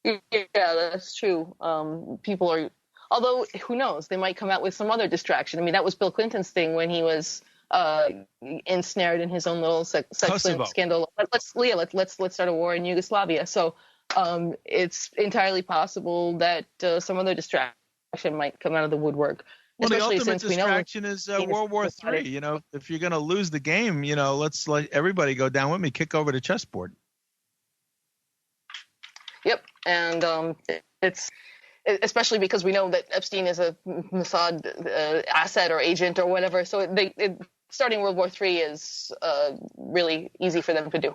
Speaker 2: Yeah, that's true. People are, although who knows, they might come out with some other distraction. I mean, that was Bill Clinton's thing when he was ensnared in his own little sex scandal. Let's start a war in Yugoslavia. So. It's entirely possible that some other distraction might come out of the woodwork.
Speaker 1: Well, the ultimate distraction is World War III. You know, if you're going to lose the game, you know, let's let everybody go down with me, kick over the chessboard.
Speaker 2: Yep, and it's especially because we know that Epstein is a Mossad asset or agent or whatever. So starting World War III is really easy for them to do.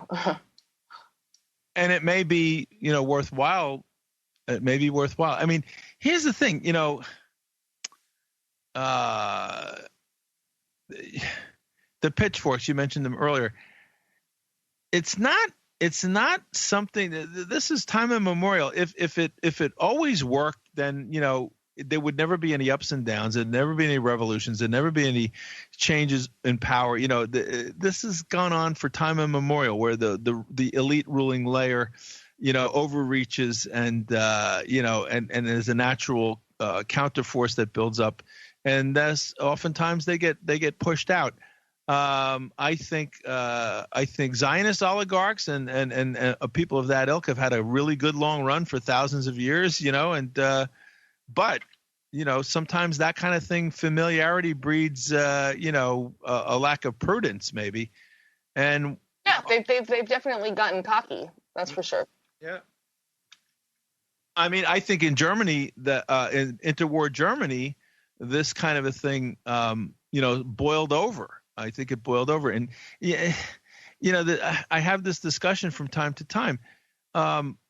Speaker 1: And it may be, you know, worthwhile. It may be worthwhile. I mean, here's the thing, you know, the pitchforks, you mentioned them earlier. It's not something that this is time immemorial. If it always worked, then, you know, there would never be any ups and downs. There'd never be any revolutions. There'd never be any changes in power. You know, this has gone on for time immemorial, where the elite ruling layer, you know, overreaches and you know, and there's a natural counterforce that builds up, and that's oftentimes they get pushed out. I think Zionist oligarchs and people of that ilk have had a really good long run for thousands of years. You know, and but, you know, sometimes that kind of thing, familiarity breeds, you know, a lack of prudence, maybe. And
Speaker 2: yeah, they've definitely gotten cocky. That's for sure.
Speaker 1: Yeah. I mean, I think in Germany, in interwar Germany, this kind of a thing, you know, boiled over. I think it boiled over. And, yeah, you know, I have this discussion from time to time.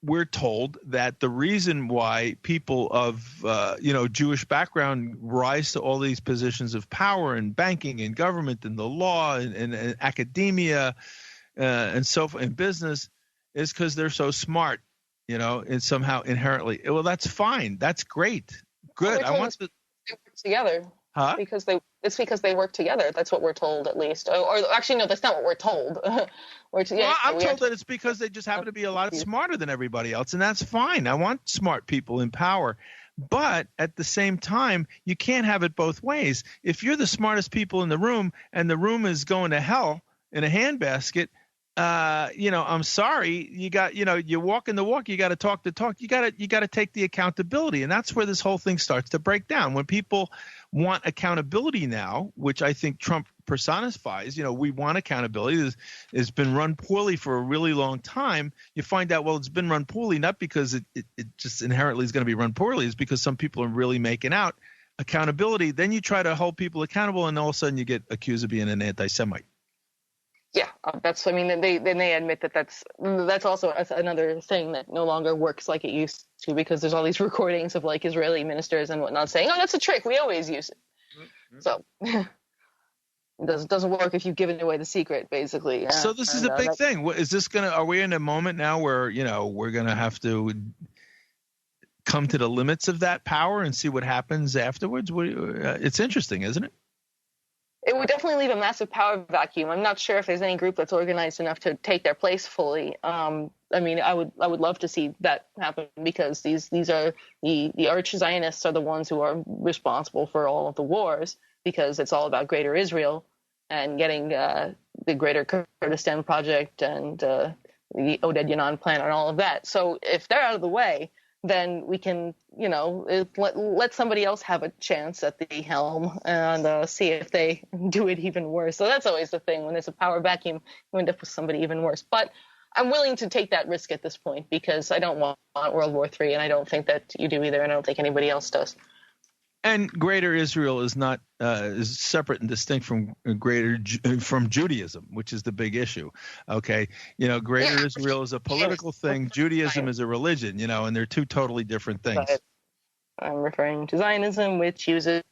Speaker 1: We're told that the reason why people of you know, Jewish background rise to all these positions of power in banking and government and the law and academia and so forth, in business, is because they're so smart, you know, and somehow inherently. Well, that's fine. That's great. Good.
Speaker 2: I want to work together.
Speaker 1: Huh?
Speaker 2: It's because they work together. That's what we're told, at least. Or actually, no, that's not what we're told.
Speaker 1: I'm told that it's because they just happen to be a lot smarter than everybody else, and that's fine. I want smart people in power. But at the same time, you can't have it both ways. If you're the smartest people in the room and the room is going to hell in a handbasket, you know, I'm sorry, you got, you know, you're walking the walk, you got to talk the talk, you got to take the accountability. And that's where this whole thing starts to break down. When people want accountability now, which I think Trump personifies, you know, we want accountability. It's been run poorly for a really long time. You find out, well, it's been run poorly, not because it just inherently is going to be run poorly. It's because some people are really making out accountability. Then you try to hold people accountable, and all of a sudden you get accused of being an anti-Semite.
Speaker 2: Yeah, that's. I mean, they admit that's also another thing that no longer works like it used to, because there's all these recordings of like Israeli ministers and whatnot saying, "Oh, that's a trick. We always use it." Mm-hmm. So it doesn't work if you've given away the secret, basically. Yeah.
Speaker 1: So this is a big thing. Is this gonna? Are we in a moment now where, you know, we're gonna have to come to the limits of that power and see what happens afterwards? It's interesting, isn't it?
Speaker 2: It would definitely leave a massive power vacuum. I'm not sure if there's any group that's organized enough to take their place fully. I mean, I would love to see that happen, because these are the arch Zionists are the ones who are responsible for all of the wars, because it's all about Greater Israel and getting the Greater Kurdistan Project and the Oded Yanan plan and all of that. So if they're out of the way, then we can, let somebody else have a chance at the helm and see if they do it even worse. So that's always the thing. When there's a power vacuum, you end up with somebody even worse. But I'm willing to take that risk at this point, because I don't want World War III, and I don't think that you do either, and I don't think anybody else does.
Speaker 1: And Greater Israel is not is separate and distinct from from Judaism, which is the big issue. Okay, Greater Israel is a political thing. Judaism is a religion. And they're two totally different things.
Speaker 2: But I'm referring to Zionism, which uses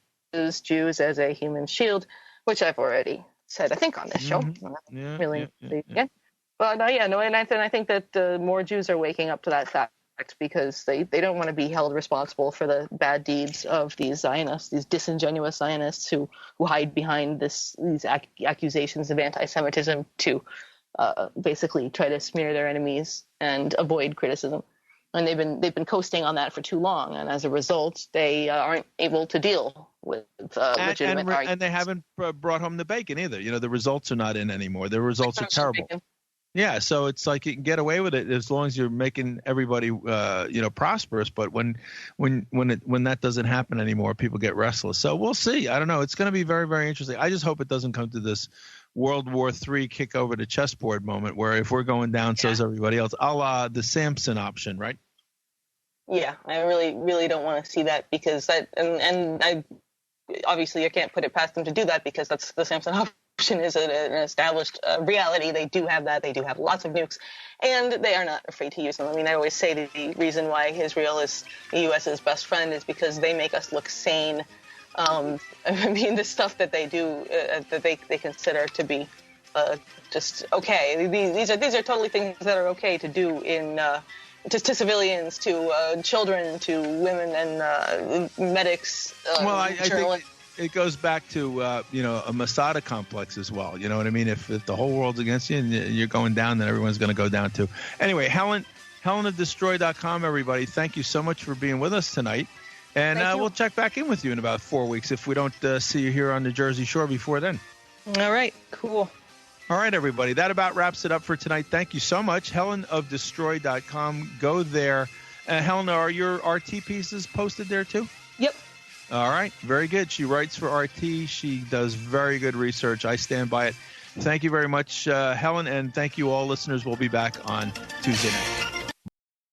Speaker 2: Jews as a human shield, which I've already said, I think, on this show. Again. But and I think that more Jews are waking up to that fact, because they don't want to be held responsible for the bad deeds of these Zionists, these disingenuous Zionists who hide behind these accusations of anti-Semitism to basically try to smear their enemies and avoid criticism. And they've been coasting on that for too long, and as a result, they aren't able to deal with legitimate arguments.
Speaker 1: And they haven't brought home the bacon either. The results are not in anymore. The results are terrible. Bacon. Yeah, so it's like you can get away with it as long as you're making everybody, prosperous. But when that doesn't happen anymore, people get restless. So we'll see. I don't know. It's going to be very, very interesting. I just hope it doesn't come to this World War III kick over the chessboard moment, where if we're going down, so is everybody else, a la the Samson option, right? Yeah,
Speaker 2: I really, really don't want to see that, because I obviously you can't put it past them to do that, because that's the Samson option. Is an established reality. They do have that. They do have lots of nukes, and they are not afraid to use them. I mean, I always say that the reason why Israel is the U.S.'s best friend is because they make us look sane. I mean, the stuff that they do, that they consider to be just okay. These are totally things that are okay to do in to civilians, to children, to women, and medics.
Speaker 1: I think it goes back to a Masada complex as well. You know what I mean? If the whole world's against you and you're going down, then everyone's going to go down too. Anyway, Helen of desTroy.com, everybody. Thank you so much for being with us tonight. And we'll check back in with you in about 4 weeks if we don't see you here on the Jersey Shore before then.
Speaker 2: All right, cool.
Speaker 1: All right, everybody. That about wraps it up for tonight. Thank you so much. Helen of desTroy.com. Go there. Helen, are your RT pieces posted there too?
Speaker 2: Yep.
Speaker 1: All right. Very good. She writes for RT. She does very good research. I stand by it. Thank you very much, Helen, and thank you all listeners. We'll be back on Tuesday night.